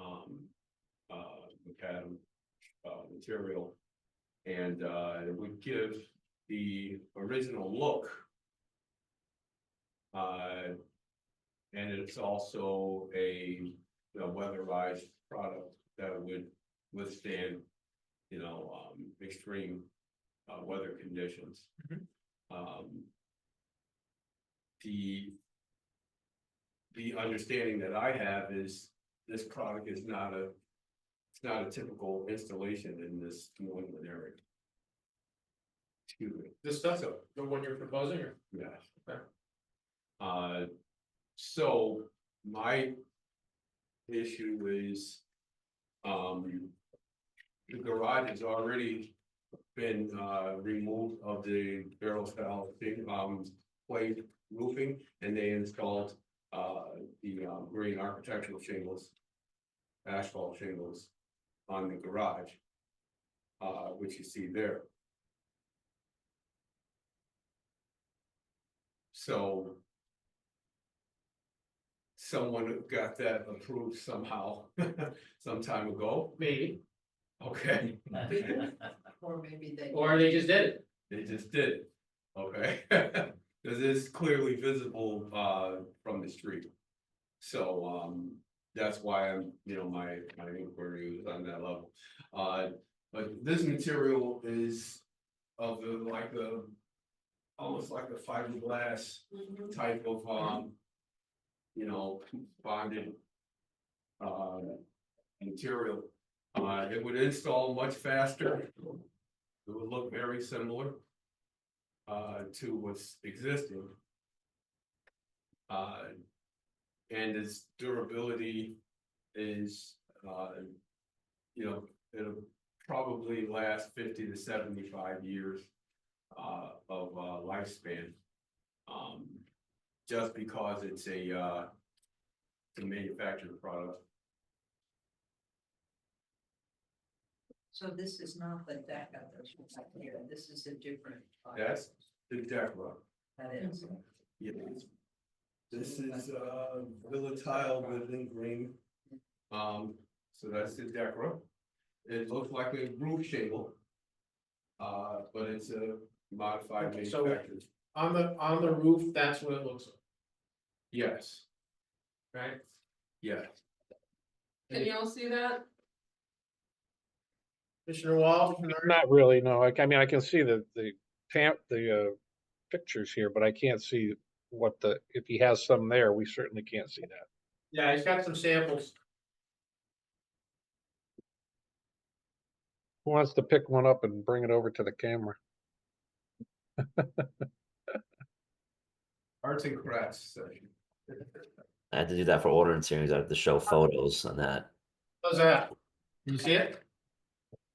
macadam material, and it would give the original look. And it's also a weatherized product that would withstand, extreme weather conditions. The understanding that I have is this product is not a typical installation in this New England area. Excuse me. This stuff, the one you're proposing, or? Yeah. Okay. So my issue is, the garage has already been removed of the barrel style plate roofing, and they installed the green architectural shingles, asphalt shingles on the garage, which you see there. So someone got that approved somehow some time ago. Maybe, Okay. Or maybe they. or they just did it. They just did it. Okay. Because it's clearly visible from the street. So that's why I'm, my inquiry was on that level. But this material is of almost like a fiberglass type of bonded material. It would install much faster. It would look very similar to what's existing. And its durability is, it'll probably last 50 to 75 years of lifespan. Just because it's a manufactured product. So this is not the deck of this right here, this is a different. That's the Decra. That is. Yeah. This is Villa tile within green. So that's the Decra. It looks like a roof shingle. But it's a modified So- manufactured. On the roof, that's what it looks like, Yes, right? yes. Can y'all see that? Commissioner Wall? Not really, no. I mean, I can see the pictures here, but I can't see if he has some there, we certainly can't see that. Yeah, he's got some samples. Who wants to pick one up and bring it over to the camera? Arts and crafts session. I had to do that for ordinance hearings. I have to show photos on that. How's that? You see it?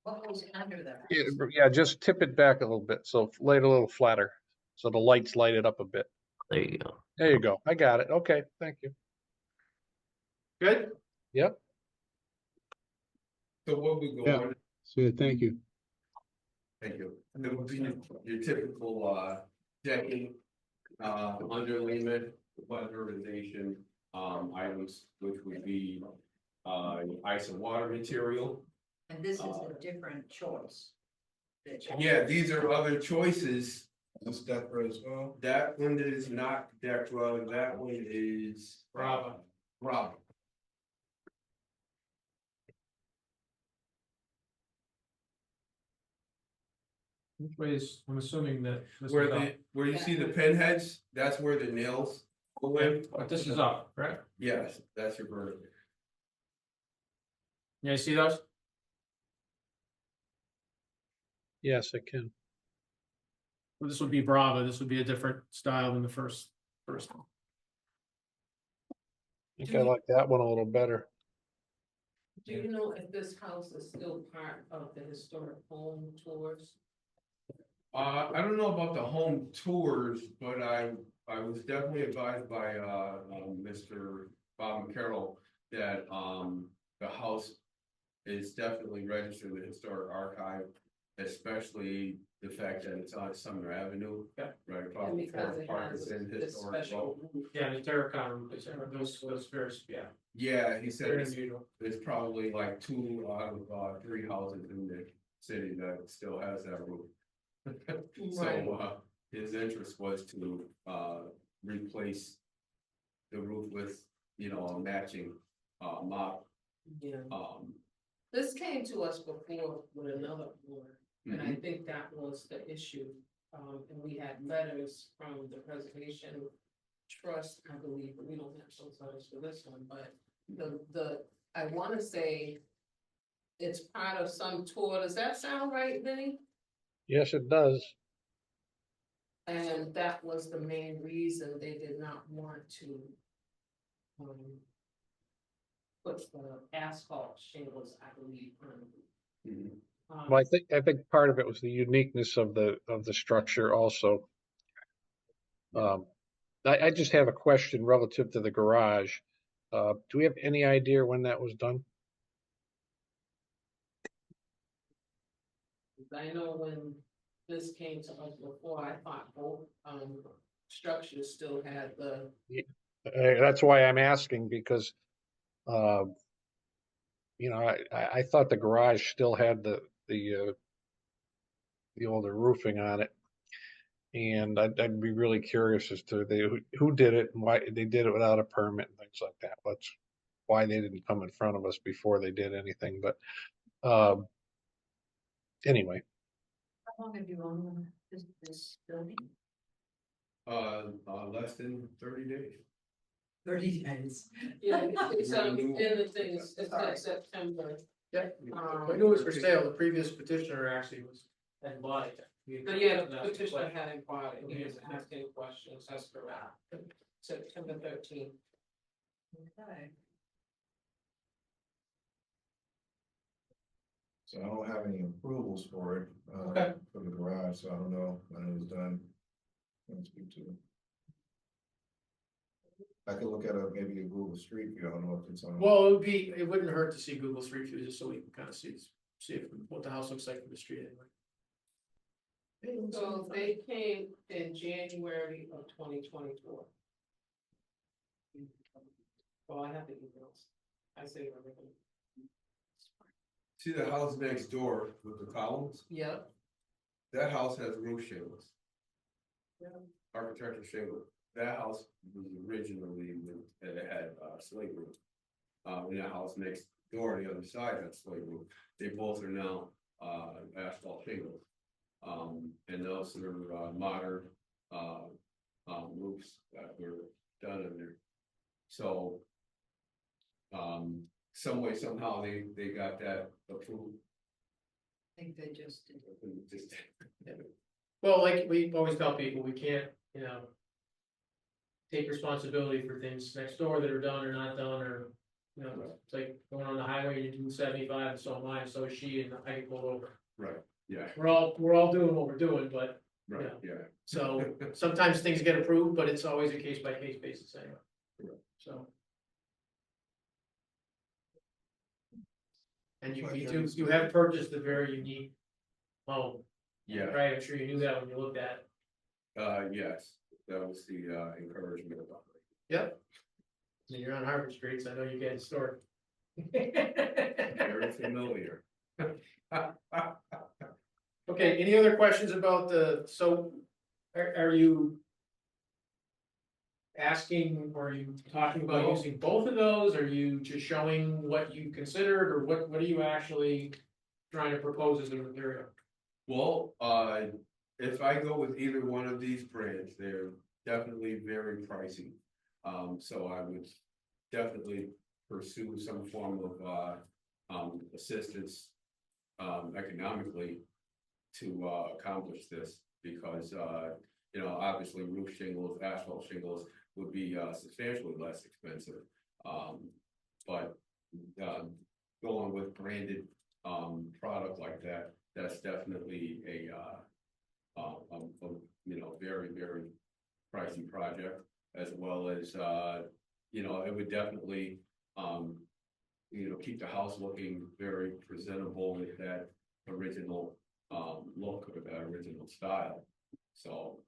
What goes under that? Yeah, just tip it back a little bit, so lay it a little flatter, so the lights light it up a bit. There you go. There you go. I got it. Okay, thank you. Good? Yep. So what we go Yeah. on, So, thank you. thank you. It would be your typical decking, underlayment, weatherization items, which would be ice and water material. And this is a different choice. Yeah, these are other choices. This Decker as well. That one is not Decra, that one is. Bravo. Bravo. Which way is, I'm assuming that. this Where is up. where you see the pinheads, that's where the nails go in. But this is up, correct? Yes, that's your vertical. Yeah, you see those? Yes, I can. Well, this would be Brava, this would be a different style than the first one. I think I like that one a little better. Do you know if this house is still part of the historic home tours? I don't know about the home tours, but I was definitely advised by, Mr. Bob McCarroll that, the house is definitely registered with the Historic Archive, especially the fact that it's on Sumner Avenue. Yeah. Right And across because from it Park has is in this Historic special Road. roof. Yeah, the terracotta roof, those various, yeah. Yeah, he said Very it's, unusual. there's probably like 2 out of 3 houses in the city that still has that roof. Right. So, his interest was to, replace the roof with, a matching, model. Yeah. Um, This came to us before with another board, and I Mhm. think that was the issue. And we had letters from the Preservation Trust, I believe, but we don't have those letters for this one, but I wanna say it's part of some tour, does that sound right, Vinny? Yes, it does. And that was the main reason they did not want to put the asphalt shingles, I believe, on. mhm. Well, I think part of it was the uniqueness of the structure also. I just have a question relative to the garage. Do we have any idea when that was done? I know when this came to us before, I thought both structures still had the. That's why I'm asking because, I thought the garage still had the older roofing on it. And I'd be really curious as to who did it and why they did it without a permit and things like that. That's why they didn't come in front of us before they did anything, but, anyway. How long have you owned this building? Less than 30 days. 30 days. Yeah, it's in the things, it's like September. Yeah. Um, I knew it was for sale, the previous petitioner actually had bought it. But yeah, the petitioner had inquired, he was asking questions, that's correct. September 13th. Okay. So I don't have any approvals for it, Okay. for the garage, so I don't know when it was done. I'll speak to it. I could look at maybe a Google Street View, I don't know if it's on. Well, it wouldn't hurt to see Google Street View, just so we can kind of see what the house looks like from the street anyway. So they came in January of 2024. Well, I have the emails. I say everything. See the house next door with the columns? Yep. That house has roof shingles, Yeah. architectural shingles. That house was originally, it had slate roof. And that house next door on the other side had slate roof. They both are now asphalt shingles. And those are modern roofs that were done in there. So some way, somehow they got that approved. I think they just did. Just- Well, like we always tell people, we can't, take responsibility for things next door that are done or not done, or, it's like going on the highway, you're doing 75, and so am I, and so is she, and I can pull over. Right, yeah, We're all doing what we're doing, but, right, yeah. so sometimes things get approved, but it's always a case by case basis anyway. Correct. So. And you have purchased a very unique home, Yeah, right? I'm sure you knew that when you looked at it. yes, that was the encouragement about it. Yep. And you're on Harvard Street, so I know you get historic. Very familiar. Okay, any other questions about so are you asking, or are you talking about No. using both of those? Are you just showing what you considered, or what are you actually trying to propose as a material? Well, if I go with either one of these brands, they're definitely very pricey. So I would definitely pursue some form of assistance economically to accomplish this, because obviously roof shingles, asphalt shingles would be substantially less expensive. But going with branded product like that, that's definitely a very, very pricey project, as well as it would definitely keep the house looking very presentable with that original look, or that original style. So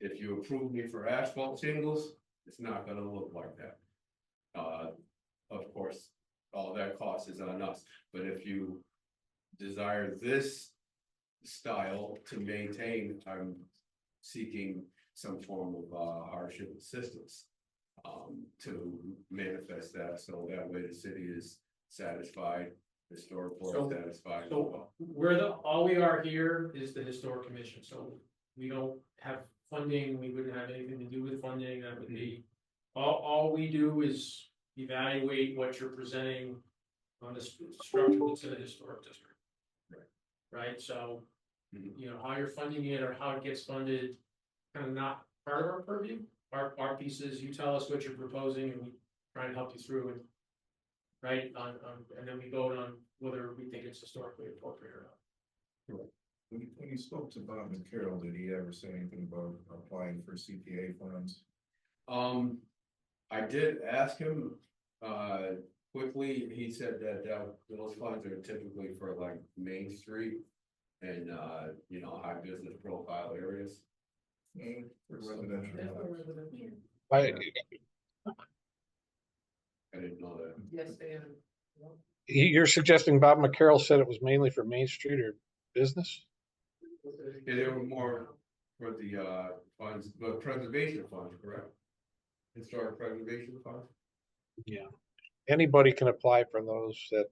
if you approve me for asphalt shingles, it's not gonna look like that. Of course, all that cost is on us, but if you desire this style to maintain, I'm seeking some form of hardship assistance to manifest that, so that way the city is satisfied, historic board is satisfied. So all we are here is the historic commission, so we don't have funding, we wouldn't have anything to do with funding, that would be, all we do is evaluate what you're presenting on the structure that's in the historic district. Right, so, how you're funding it or how it gets funded, kind of not part of our purview. Our piece is you tell us what you're proposing and we try and help you through it. Right, and then we vote on whether we think it's historically appropriate or not. When you spoke to Bob and Carol, did he ever say anything about applying for CPA funds? I did ask him quickly. He said that those funds are typically for like Main Street and high business profile areas. For residential. I, I didn't know that. Yes, they are. you're suggesting Bob McCarroll said it was mainly for Main Street or business? Yeah, they were more for the funds, but preservation funds, correct? Historic preservation funds. Yeah. Anybody can apply for those that,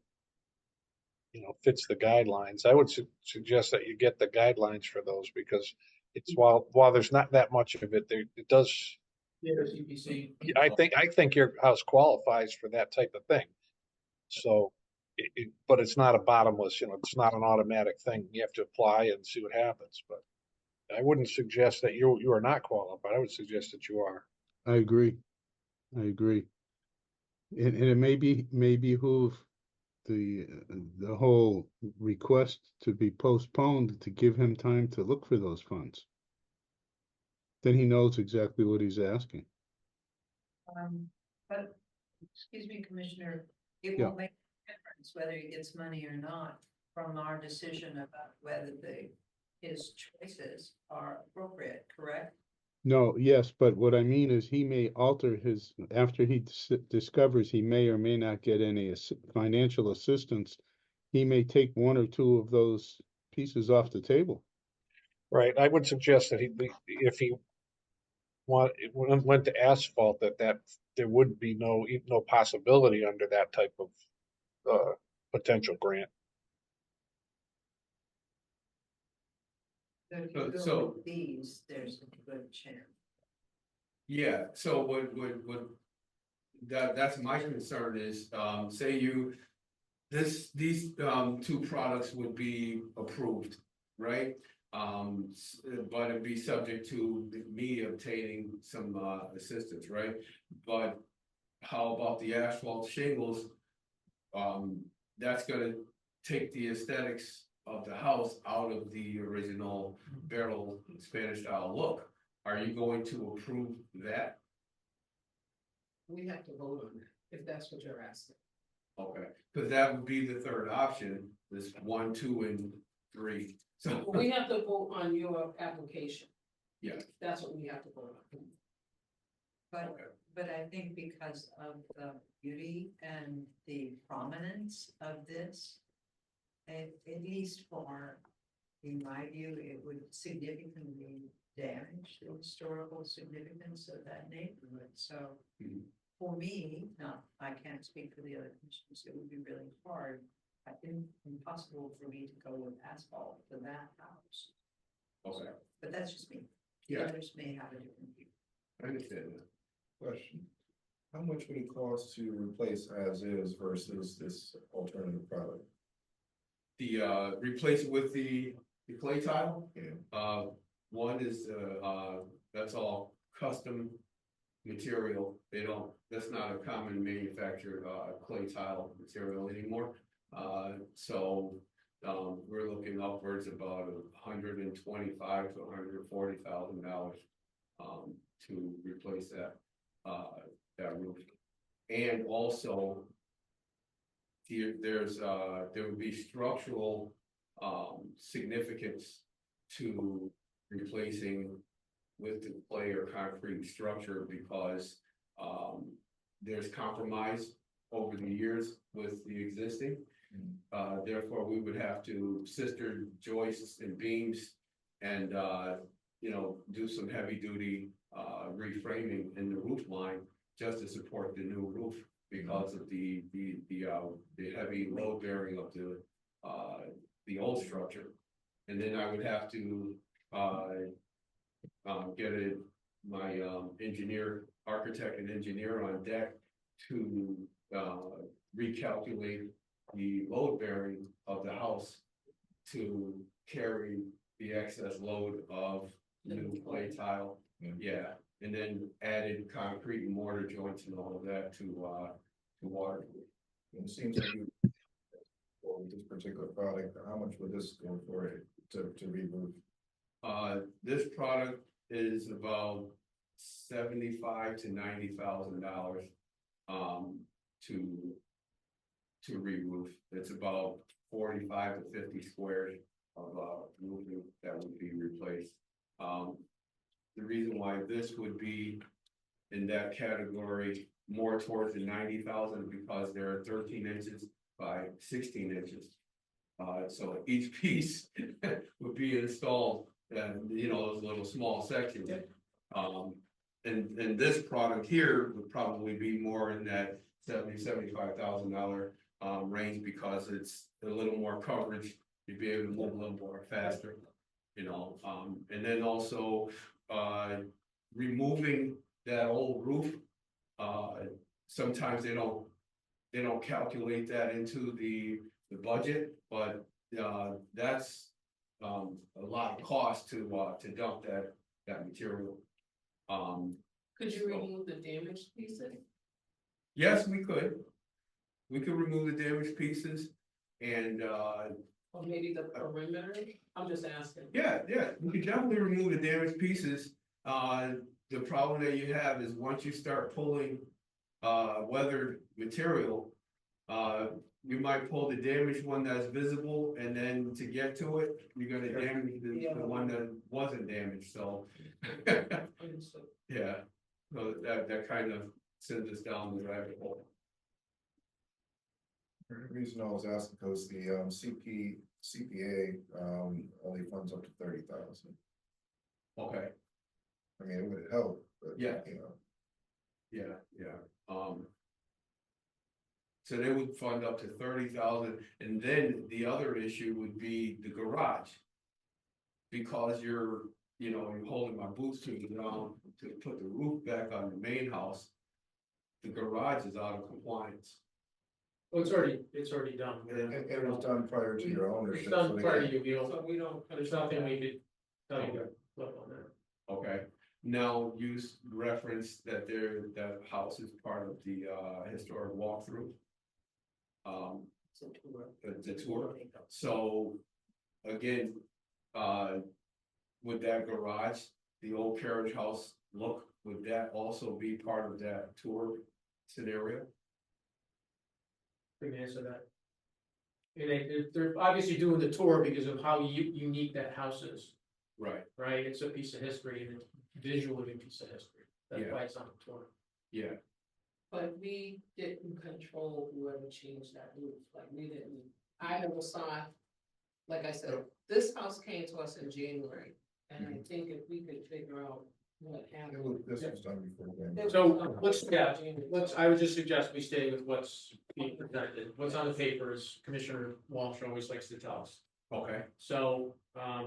fits the guidelines. I would suggest that you get the guidelines for those, because it's, while there's not that much of it, it does. Yeah, CPC. I think your house qualifies for that type of thing. So, but it's not a bottomless, it's not an automatic thing. You have to apply and see what happens, but I wouldn't suggest that you are not qualified. I would suggest that you are. I agree. And it may behoove the whole request to be postponed to give him time to look for those funds. Then he knows exactly what he's asking. But, excuse me, Commissioner, it Yeah. won't make a difference whether he gets money or not from our decision about whether his choices are appropriate, correct? No, yes, but what I mean is he may alter his, after he discovers he may or may not get any financial assistance, he may take one or two of those pieces off the table. Right. I would suggest that if he went to asphalt, that there would be no possibility under that type of potential grant. So if you So- go with these, there's a good chance. Yeah, so what that's my concern is, say these two products would be approved, right? But it'd be subject to me obtaining some assistance, right? But how about the asphalt shingles? That's gonna take the aesthetics of the house out of the original barrel Spanish style look. Are you going to approve that? We have to vote on that, if that's what you're asking. Okay, because that would be the third option, this 1, 2, and 3. So We have to vote on your application. Yeah. That's what we have to vote on. But I think because of the beauty and the prominence of this, at least for, in my view, it would significantly damage the historical significance of that neighborhood, so. For me, now, I can't speak for the other commissioners, it would be really hard, I think impossible for me to go with asphalt for that house. Okay, But that's just me. Yeah. Others may have a different view. I understand that. Question. How much would it cost to replace as is versus this alternative product? The, replace it with the clay tile? Yeah. One is, that's all custom material. They don't, that's not a common manufactured, clay tile material anymore. So, we're looking upwards about $125,000 to $140,000, to replace that, that roof. And also, there would be structural, significance to replacing with the clay or concrete structure because, there's compromise over the years with the existing. Therefore, we would have to sister joists and beams and, do some heavy duty, reframing in the roof line just to support the new roof because of the heavy load bearing of the old structure. And then I would have to, get my architect and engineer on deck to recalculate the load bearing of the house to carry the excess load of new clay tile. Yeah, and then added concrete and mortar joints and all of that to water. It seems like you, well, with this particular product, how much would this go for it to re-roof? This product is about $75,000 to $90,000 to re-roof. It's about 45 to 50 squares of roofing that would be replaced. The reason why this would be in that category more towards the 90,000 because there are 13 inches by 16 inches. So each piece would be installed and those little small sections. And this product here would probably be more in that $75,000 range because it's a little more coverage. You'd be able to move a little more faster, and then also removing that old roof. Sometimes they don't calculate that into the budget, but that's a lot of cost to dump that material. Could you remove the damaged pieces? Yes, we could. We could remove the damaged pieces and Or maybe the perimeter? I'm just asking. yeah, we could definitely remove the damaged pieces. The problem that you have is once you start pulling weathered material, you might pull the damaged one that's visible, and then to get to it, you're gonna damage the one that wasn't damaged, so. Understood. Yeah, so that kind of sends us down the rabbit hole. The reason I was asking, because the CPA, only funds up to 30,000. Okay, I mean, it would help, but. Yeah. yeah. So they would fund up to 30,000, and then the other issue would be the garage. Because you're holding my boots to the ground to put the roof back on the main house. The garage is out of compliance. Well, it's already done. And it was done prior to your ownership. It's done so they prior to can't- you, So we don't. there's nothing we could tell you to flip on that. Okay, now you referenced that that house is part of the historic walkthrough. The tour. So again, would that garage, the old carriage house look, would that also be part of that tour scenario? Couldn't answer that. And they're obviously doing the tour because of how unique that house is, Right, right? It's a piece of history and it's visually a piece of history. That's Yeah. why it's on the tour. yeah, But we didn't control whoever changed that roof, like we didn't, I never saw like I said, this house came to us in January, and I think if we could figure out what happened. This was done before then. So I would just suggest we stay with what's being presented. What's on the paper is Commissioner Walsh always likes to tell us. Okay, So, I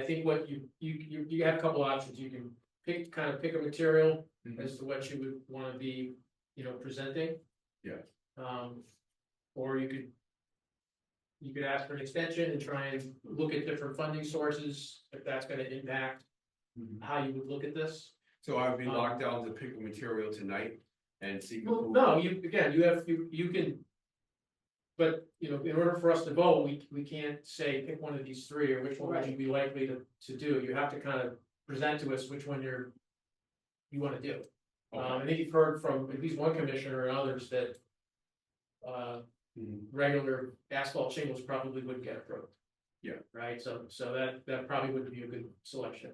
think what you have a couple options. You can pick a material as to what you would want to be, presenting. Yes. Or you could ask for an extension and try and look at different funding sources, if that's gonna impact how you would look at this. so I'd be locked down to pick a material tonight and see. Well, no, you can. But, in order for us to vote, we can't say pick one of these three, or which one would you be likely to do. You have to kind of present to us which one you wanna do. I think you've heard from at least one commissioner and others that regular asphalt shingles probably wouldn't get approved. Yeah. Right, so that probably wouldn't be a good selection.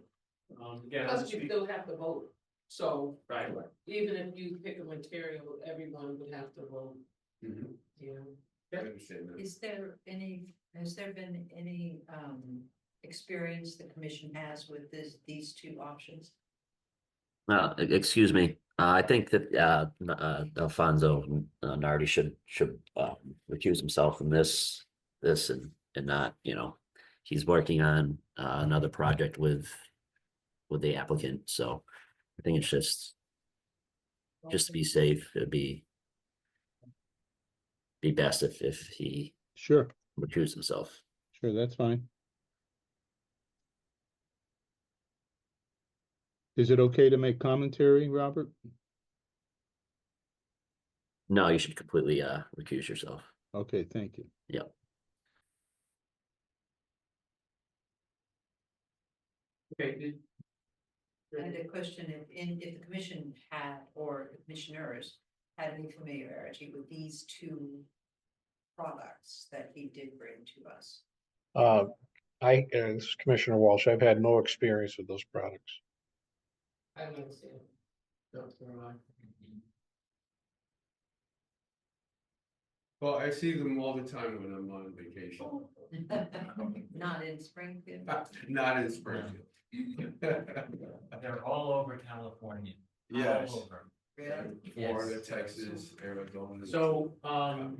Again, I'll Plus, just you speak- still have to vote, so right, even if you pick a material, everyone would have to vote, I understand that. Has there been any, experience the commission has with these two options? Excuse me, I think that Alfonso Nardi should recuse himself from this and not, he's working on another project with the applicant, so I think it's just to be safe, it'd be best if he Sure, recused himself. sure, that's fine. Is it okay to make commentary, Robert? No, you should completely recuse yourself. Okay, thank you. Yep. Okay. I had a question, if the commission had, or the commissioners had any familiarity with these two products that he did bring to us. This is Commissioner Walsh, I've had no experience with those products. I don't understand. Well, I see them all the time when I'm on vacation, Not in Springfield. not in Springfield. They're all over California. Yes, All over. Really? Florida, Yes. Texas, Arizona. So, I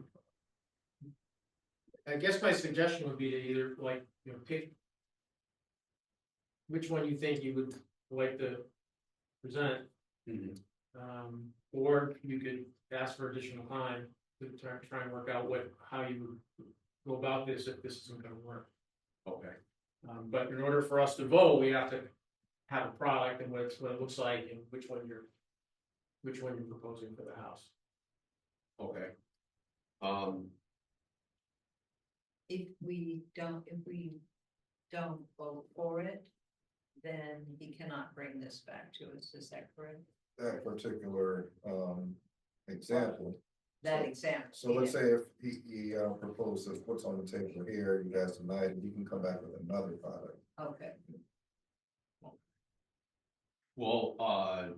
guess my suggestion would be to either pick which one you think you would like to present. Mhm. Or you could ask for additional time to try and work out how you would go about this if this isn't gonna work. Okay, But in order for us to vote, we have to have a product and what it looks like and which one you're proposing for the house. okay. If we don't vote for it, then he cannot bring this back to us, is that correct? That particular, example. That example. So let's say if he proposes what's on the table here, you guys tonight, and you can come back with another product. Okay, Well, I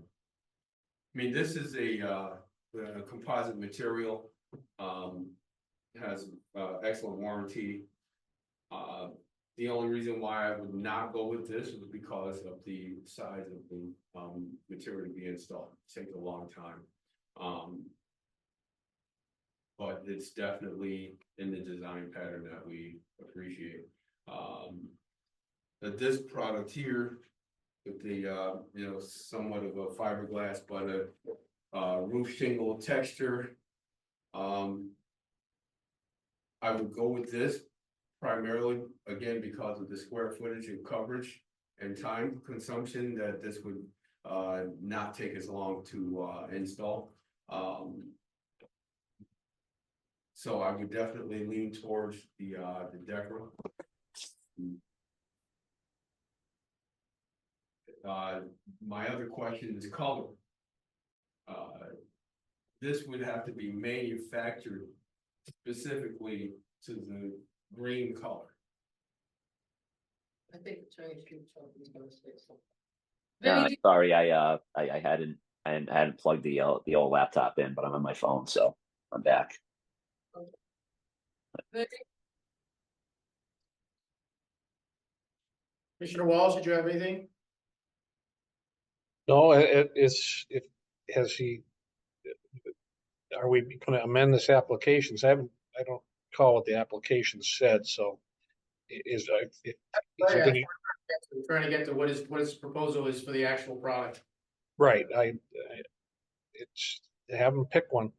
mean, this is a composite material, has excellent warranty. The only reason why I would not go with this is because of the size of the material to be installed. It takes a long time. But it's definitely in the design pattern that we appreciate. That this product here with the somewhat of a fiberglass, but a roof shingle texture. I would go with this primarily, again, because of the square footage and coverage and time consumption that this would not take as long to install. So I would definitely lean towards the Decra. My other question is color. This would have to be manufactured specifically to the green color. I think Attorney Street is gonna say something. Sorry, I hadn't plugged the old laptop in, but I'm on my phone, so I'm back. Commissioner Walsh, did you have anything? No, has he, are we gonna amend this application? So I don't call what the application said, so is, is he gonna, We're trying to get to what his proposal is for the actual product. right, it's, have him pick one.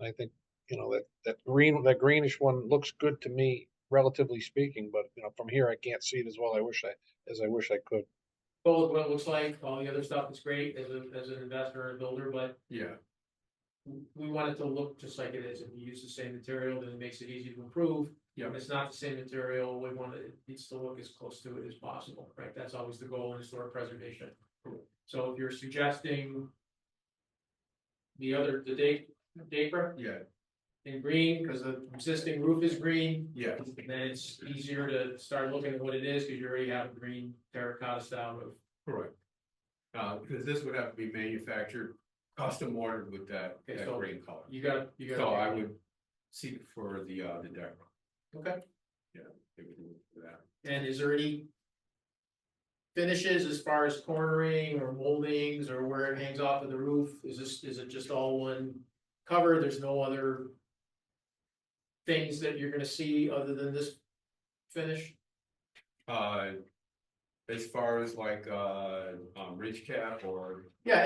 I think, that greenish one looks good to me, relatively speaking, but, from here, I can't see it as well. As I wish I could. Both what it looks like, all the other stuff is great as an investor and builder, but Yeah, we want it to look just like it is. If we use the same material, then it makes it easy to improve. Yeah. If it's not the same material, we want it needs to look as close to it as possible, right? That's always the goal in historic preservation. So if you're suggesting the Dacre yeah, in green, because the existing roof is green, yeah, then it's easier to start looking at what it is, because you already have a green terracotta style roof. correct. Because this would have to be manufactured, custom ordered with that Okay, so green color. You got. So I would seek for the deck. Okay, They would do for that. and is there any finishes as far as cornering or moldings or where it hangs off of the roof? Is it just all one cover? There's no other things that you're gonna see other than this finish? As far as like, ridge cap or, Yeah,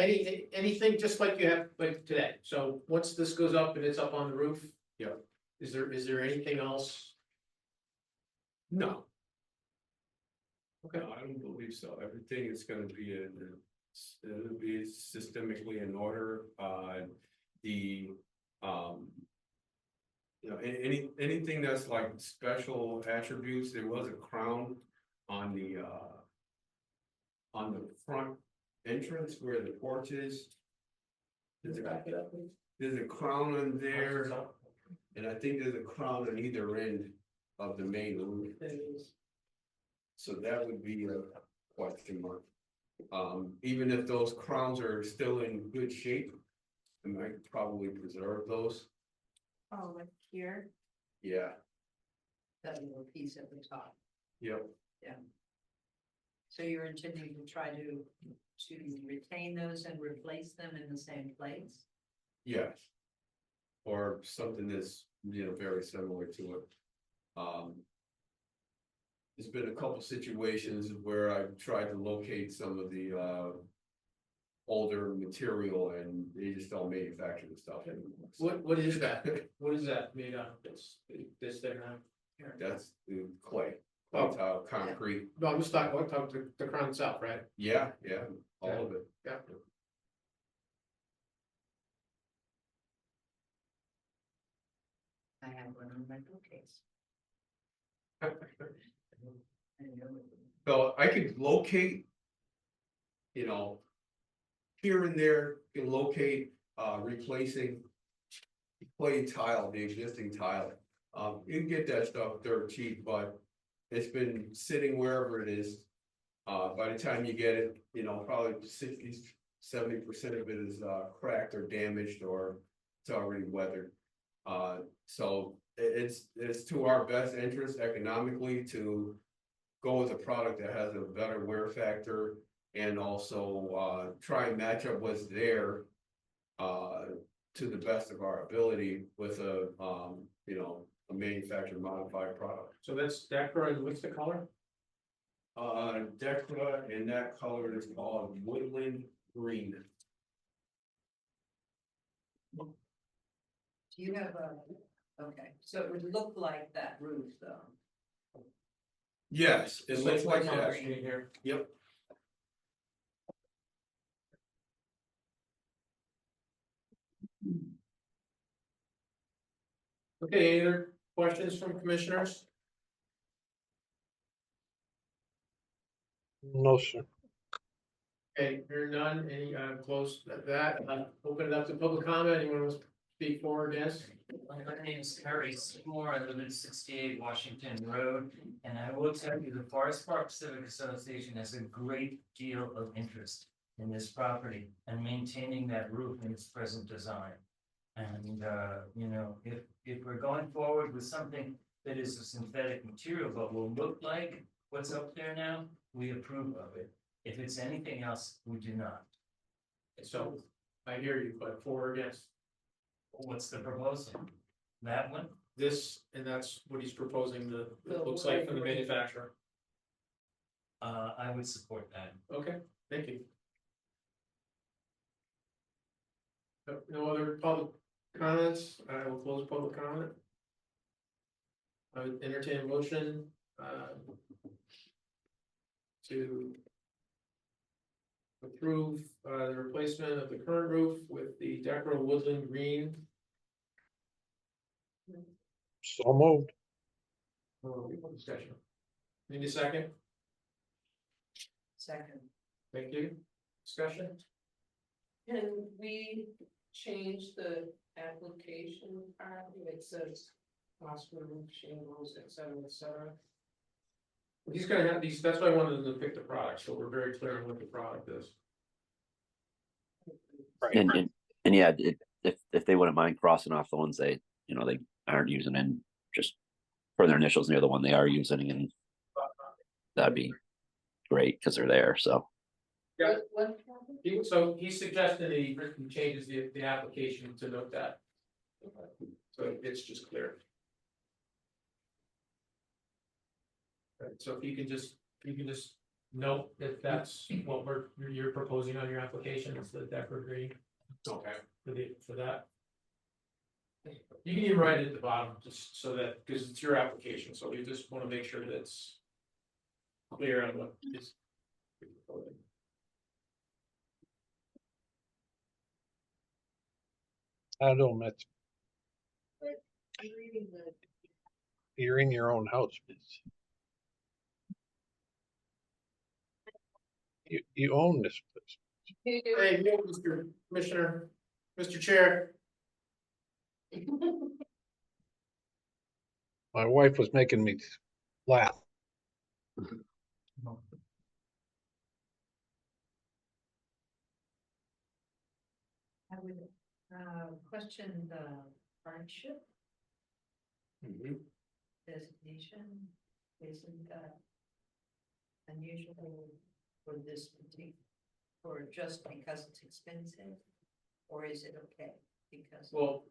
anything just like you have like today. So once this goes up and it's up on the roof. Yeah. Is there anything else? no. Okay. No, I don't believe so. Everything is gonna be it'll be systemically in order, the, anything that's like special attributes, there was a crown on the front entrance where the porch is. Back it up, please. There's a crown on there, and I think there's a crown on either end of the main roof. So that would be a question mark. Even if those crowns are still in good shape, I might probably preserve those. Oh, like here? Yeah, That little piece at the top. yep, So you're intending to try to retain those and replace them in the same place? yes. Or something that's, very similar to it. There's been a couple situations where I've tried to locate some of the older material and they just don't manufacture the stuff anymore. What is that? What is that made out of? This thing, huh? That's the clay, Oh. tile, concrete. No, I'm just talking about the crown itself, right? Yeah, all of it. Yeah. I have one on my bookcase. So I could locate. Here and there, can locate, replacing. Clay tile, the existing tile. You can get that stuff dirt cheap, but it's been sitting wherever it is. By the time you get it, probably 60–70% of it is cracked or damaged or it's already weathered. So it's to our best interest economically to go with a product that has a better wear factor and also try and match up what's there to the best of our ability with a manufactured modified product. So that's Decra, and what's the color? Decra, and that color is called woodland green. Do you have okay, so it would look like that roof though? Yes, it looks like that. Here. Yep. Okay, any other questions from commissioners? No, sir. Okay, hearing none, any, close that, open it up to public comment, anyone wants to speak for or against? My name is Harry Seymour. I live at 68 Washington Road, and I will tell you, the Forest Park Civic Association has a great deal of interest in this property and maintaining that roof in its present design. And, if we're going forward with something that is a synthetic material, but will look like what's up there now, we approve of it. If it's anything else, we do not. So I hear you, but for or against What's the proposal? That one? this, and that's what he's proposing, it looks like from the manufacturer. I would support that. Okay, thank you. No other public comments? I will close public comment. I would entertain a motion, to approve, the replacement of the current roof with the Decro woodland green. So moved. Discussion. Need a second? Second. Thank you. Discussion? Can we change the application part? It says hospital roof shingles, et cetera, et cetera. He's gonna have these, that's why I wanted to pick the product, so we're very clear on what the product is. Right. And yeah, if they wouldn't mind crossing off the ones they aren't using and just for their initials near the one they are using, and that'd be great because they're there. So Yeah. So he suggested he changes the application to note that. So it's just clear. Right, so if you can just note that that's what you're proposing on your application, it's the Decro green. Okay. For that. You can even write it at the bottom, just so that, because it's your application, so we just want to make sure that it's clear on what is. I don't know, Mitch. You're in your own house, Mitch. You own this place. Hey, Mr. Commissioner, Mr. Chair. My wife was making me laugh. I would, question the hardship designation. Isn't that unusual for this particular, or just because it's expensive? Or is it okay because? Well,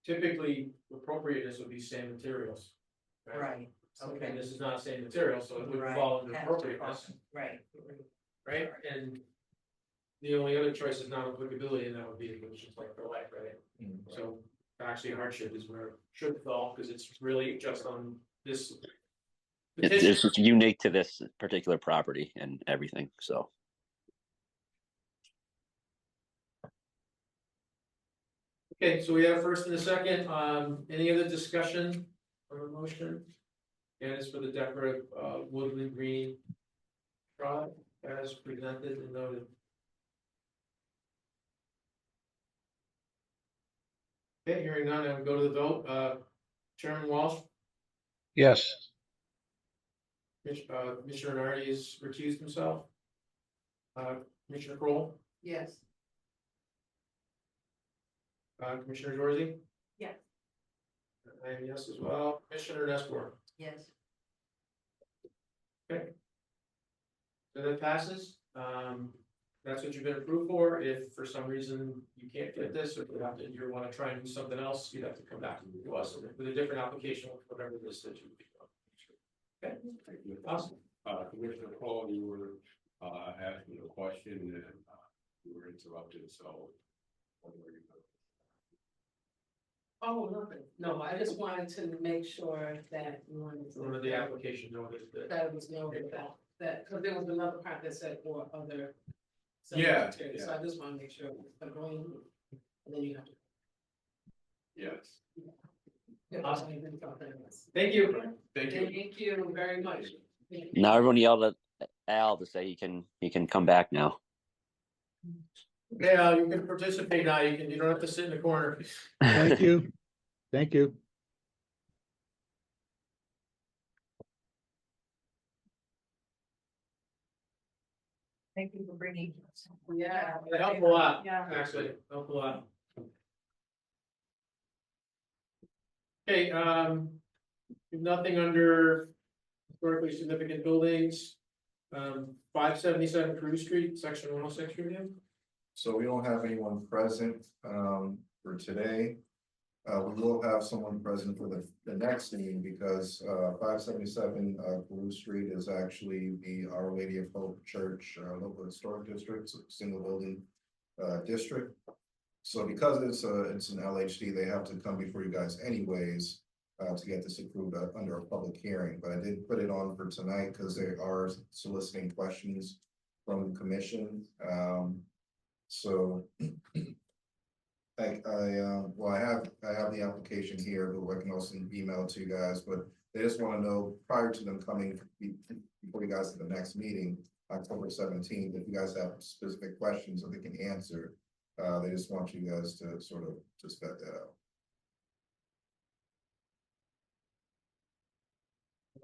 typically appropriateness would be same materials. Right, Okay, okay. this is not same material, so it would Right, fall under has to appropriateness, fall- Right. right? And the only other choice is non-applicability, and that would be just like for life, right? So actually hardship is where it should fall, because it's really just on this. it's just unique to this particular property and everything. So Okay, so we have a first and a second, any other discussion or motion? And it's for the Decro, woodland green product as presented and noted. Okay, hearing none, I would go to the vote, Chairman Walsh, Yes. Commissioner Nardi has recused himself. Commissioner Kroll, Yes. Commissioner Dorsey? Yes. I am yes as well, Commissioner Nestor. Yes. So that passes, that's what you've been approved for. If for some reason you can't get this, or you want to try and do something else, you'd have to come back to us with a different application, whatever this is. Okay, awesome. Commissioner Paul, you were, asking a question and, you were interrupted, so. What were you gonna- Oh, nothing. No, I just wanted to make sure that you wanted to. One of the application noted that. That was noted that, because there was another part that said or other. Yeah, secretaries, So I just want to make sure it's the green, and then you have to. Yes, Awesome. Thank you. thank you. Thank you very much. now everyone yelled at Al to say he can come back now. Yeah, you can participate now, you don't have to sit in the corner. Thank you. Thank you. Thank you for bringing. Yeah. It helped a lot, Yeah. actually, helped a lot. Okay, nothing under historically significant buildings. 577 Cruise Street, section 106 review. So we don't have anyone present, for today. We will have someone present for the next meeting because, 577, Blue Street is actually the Our Lady of Hope Church, local historic district, so single building, district. So because it's an LHD, they have to come before you guys anyways, to get this approved under a public hearing, but I did put it on for tonight because they are soliciting questions from the commission. So well, I have the application here, but I can also email it to you guys, but they just want to know prior to them coming before you guys at the next meeting, October 17th, if you guys have specific questions that they can answer, they just want you guys to sort of just vet that out.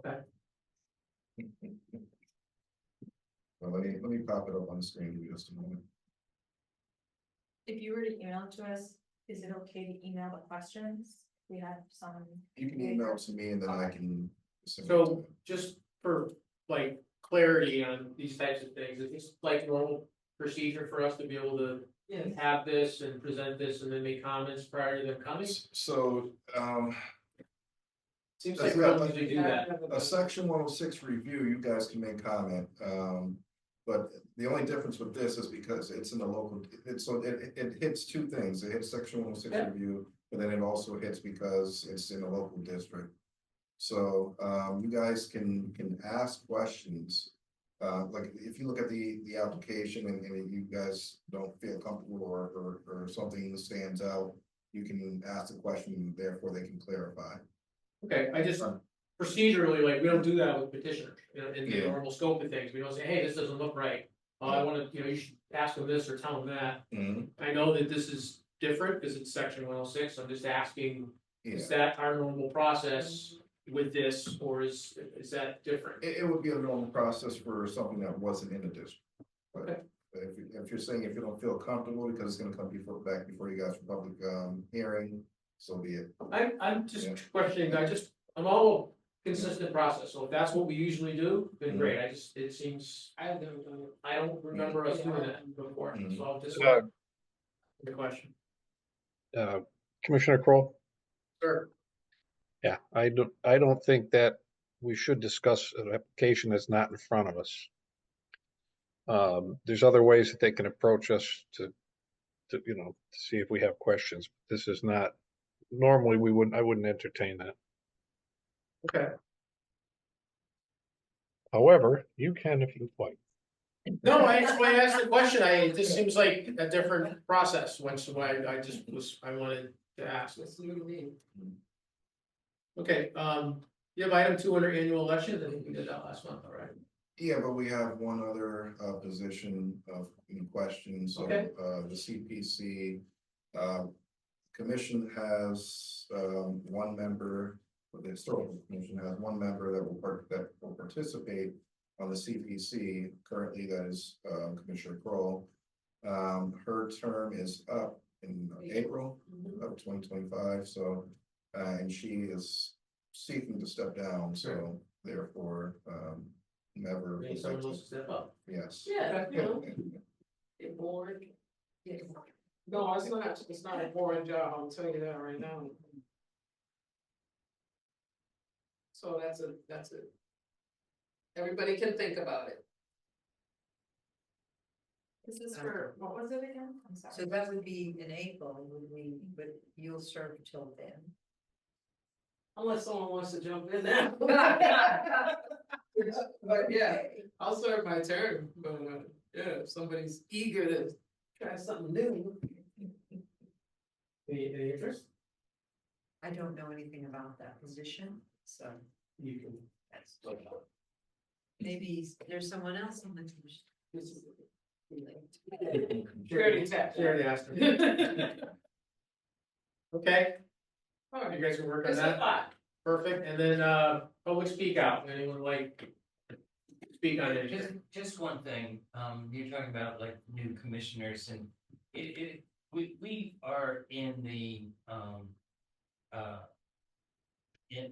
Okay. Well, let me pop it up on the screen for just a moment. If you were to email it to us, is it okay to email the questions? We have some. You can email it to me and then I can. send it to So them. just for like clarity on these types of things, is this like normal procedure for us to be able to Yes. have this and present this and then make comments prior to them coming? So, Seems like we don't usually do that. a section 106 review, you guys can make comment, but the only difference with this is because it's in the local, it hits two things, it hits section 106 Yeah. review, but then it also hits because it's in a local district. So, you guys can ask questions, like if you look at the application and you guys don't feel comfortable or something stands out, you can ask the question, therefore they can clarify. Okay, I just procedurally, like, we don't do that with petitioners, you know, in the Yeah. normal scope of things. We don't say, hey, this doesn't look right. I wanna, you know, you should ask them this or tell them that. Mhm. I know that this is different because it's section 106. I'm just asking, is Yeah, that our normal process with this, or is that different? it would be a normal process for something that wasn't in the district. But Okay. if you're saying if you don't feel comfortable because it's gonna come back before you guys for public, hearing, so be it. I'm just Yeah. questioning, I'm all consistent process, so if that's what we usually do, then Mhm. great, it seems, I've never done it. I don't remember us doing that before, Mhm. so I'll just. Uh, The question. Commissioner Kroll? Sure. Yeah, I don't think that we should discuss an application that's not in front of us. There's other ways that they can approach us to see if we have questions. This is not, normally I wouldn't entertain that. Okay. However, you can if you'd like. No, I asked the question, it just seems like a different process, which is why I wanted to ask. That's what you mean. Okay, you have item 200 annual elections, I think we did that last month, all right? Yeah, but we have one other, position in question, so, Okay. The CPC, commission has, one member, or the historical commission has one member that will participate on the CPC, currently that is, Commissioner Kroll. Her term is up in April of 2025, so, and she is seeking to step down, so therefore, never. Maybe someone else step up. Yes. Yeah, you know, get bored. No, it's not a boring job, I'll tell you that right now. So that's it. Everybody can think about it. This is for, what was it again? I'm sorry. So that would be in April, but you'll serve till then. Unless someone wants to jump in now. But yeah, I'll serve my term, but yeah, if somebody's eager to try something new. Any interest? I don't know anything about that position, so You can. that's. Maybe there's someone else on the commission. This is- Charity tap. Charity asked her. Okay, All right, you guys can work on it's a that, lot. perfect, and then, public speak out, anyone like? Speak on it. Just one thing, you're talking about like new commissioners and we are in the,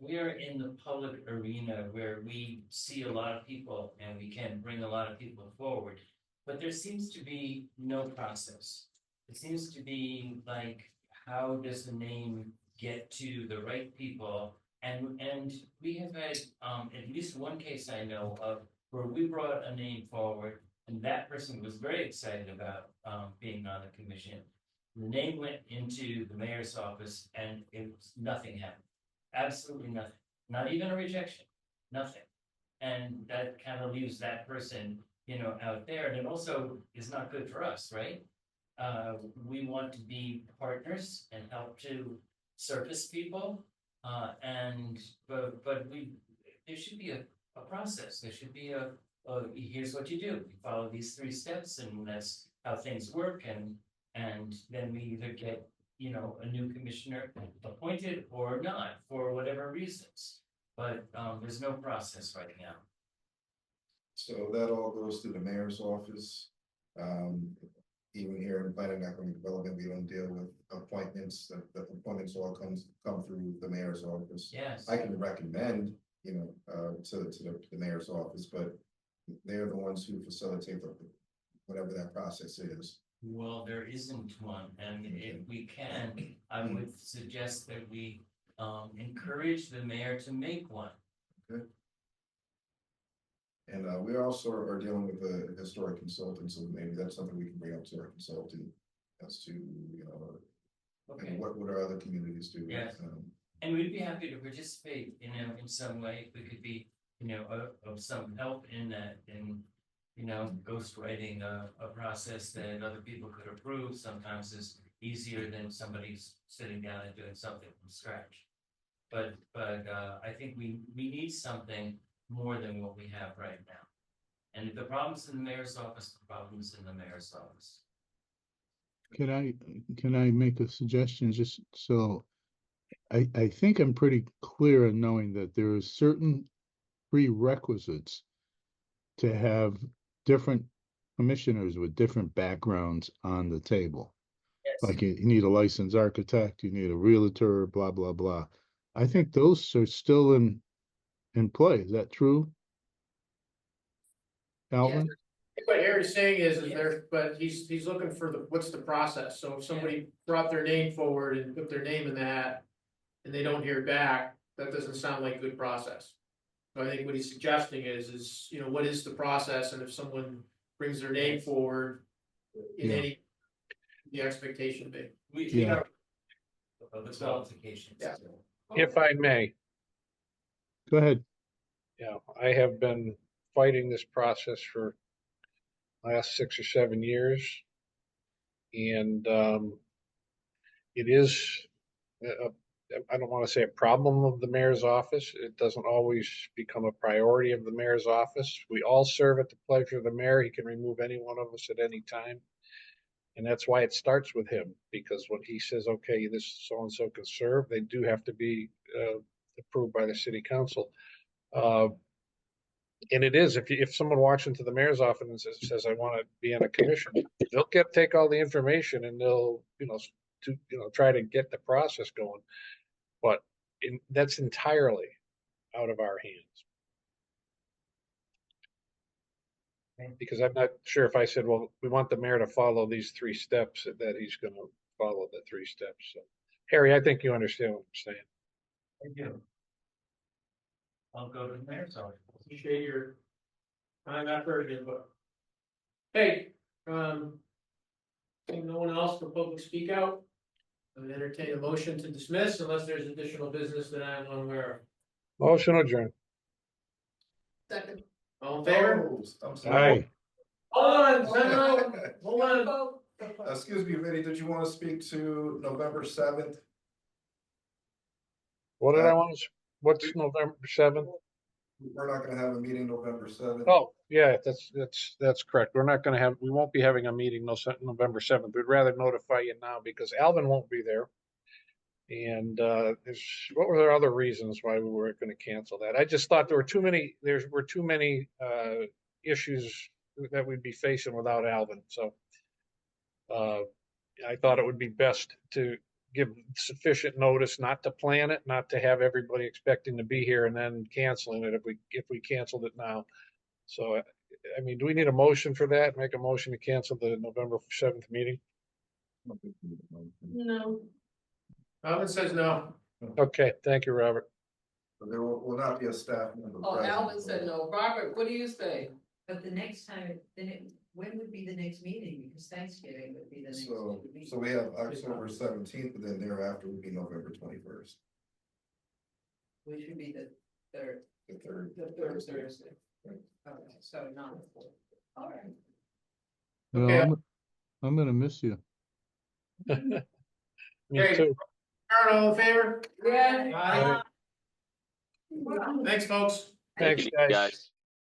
we are in the public arena where we see a lot of people and we can bring a lot of people forward. But there seems to be no process. It seems to be like, how does the name get to the right people? And we have had, at least one case I know of where we brought a name forward and that person was very excited about, being on the commission. The name went into the mayor's office and it was nothing happened. Absolutely nothing, not even a rejection, nothing. And that kind of leaves that person, out there, and it also is not good for us, right? We want to be partners and help to service people. But there should be a process, there should be here's what you do, you follow these 3 steps and that's how things work, and then we either get a new commissioner appointed or not, for whatever reasons. But there's no process right now. So that all goes through the mayor's office. Even here in planning and economic development, we don't deal with appointments, the appointments all come through the mayor's office. Yes. I can recommend, to the mayor's office, but they're the ones who facilitate whatever that process is. Well, there isn't one, and if we can, I would suggest that we encourage the mayor to make one. Good. And we also are dealing with a historic consultant, so maybe that's something we can bring up to our consultant as to, Okay. what our other communities do. Yes. And we'd be happy to participate, in some way. If we could be, of some help in that, ghostwriting a process that other people could approve sometimes is easier than somebody's sitting down and doing something from scratch. But I think we need something more than what we have right now. And if the problem's in the mayor's office, the problem's in the mayor's office. Can I make a suggestion, just so I think I'm pretty clear in knowing that there are certain prerequisites to have different commissioners with different backgrounds on the table. Yes. Like you need a licensed architect, you need a realtor, blah, blah, blah. I think those are still in play. Is that true? Alvin? What Harry's saying is there, but he's looking for what's the process? So if somebody brought their name forward and put their name in that, and they don't hear back, that doesn't sound like good process. So I think what he's suggesting is, what is the process, and if someone brings their name forward in Yeah. the expectation be. We Yeah. are the qualifications. Yeah. If I may, Go ahead. I have been fighting this process for last 6 or 7 years. And it is, I don't want to say a problem of the mayor's office. It doesn't always become a priority of the mayor's office. We all serve at the pleasure of the mayor. He can remove any one of us at any time. And that's why it starts with him, because when he says, okay, this so-and-so can serve, they do have to be approved by the city council. And it is, if someone walks into the mayor's office and says, I want to be on a commission, they'll take all the information and they'll, try to get the process going. But that's entirely out of our hands. Because I'm not sure if I said, well, we want the mayor to follow these 3 steps, that he's going to follow the 3 steps. So, Harry, I think you understand what I'm saying. I do. I'll go to the mayor's office. Appreciate your time, effort, and input. Hey, think no one else for public speak out? I would entertain a motion to dismiss unless there's additional business that I'm unaware of. Motion adjourned. Second. All in favor? I'm sorry. Aye. Hold on. Excuse me, Vinny, did you want to speak to November 7th? What did I want to, what's November 7th? We're not gonna have a meeting November 7th. Oh, yeah, that's correct. We won't be having a meeting November 7th. We'd rather notify you now because Alvin won't be there. And what were there other reasons why we weren't going to cancel that? I just thought there were too many issues that we'd be facing without Alvin. So I thought it would be best to give sufficient notice not to plan it, not to have everybody expecting to be here and then canceling it if we canceled it now. So, I mean, do we need a motion for that? Make a motion to cancel the November 7th meeting? No. Alvin says no. Okay, thank you, Robert. There will not be a staff member Oh, present. Alvin said no. Robert, what do you say? But the next time, when would be the next meeting? Because Thanksgiving would be the next. So meeting. we have October 17th, but then thereafter would be November 21st. Which would be the third, The third. the third Thursday. Okay, so not the fourth. All right. Well, Okay. I'm gonna miss you. Me Okay. too. Aaron, all in favor? Yeah. Aye. Thanks, folks. Thanks, guys.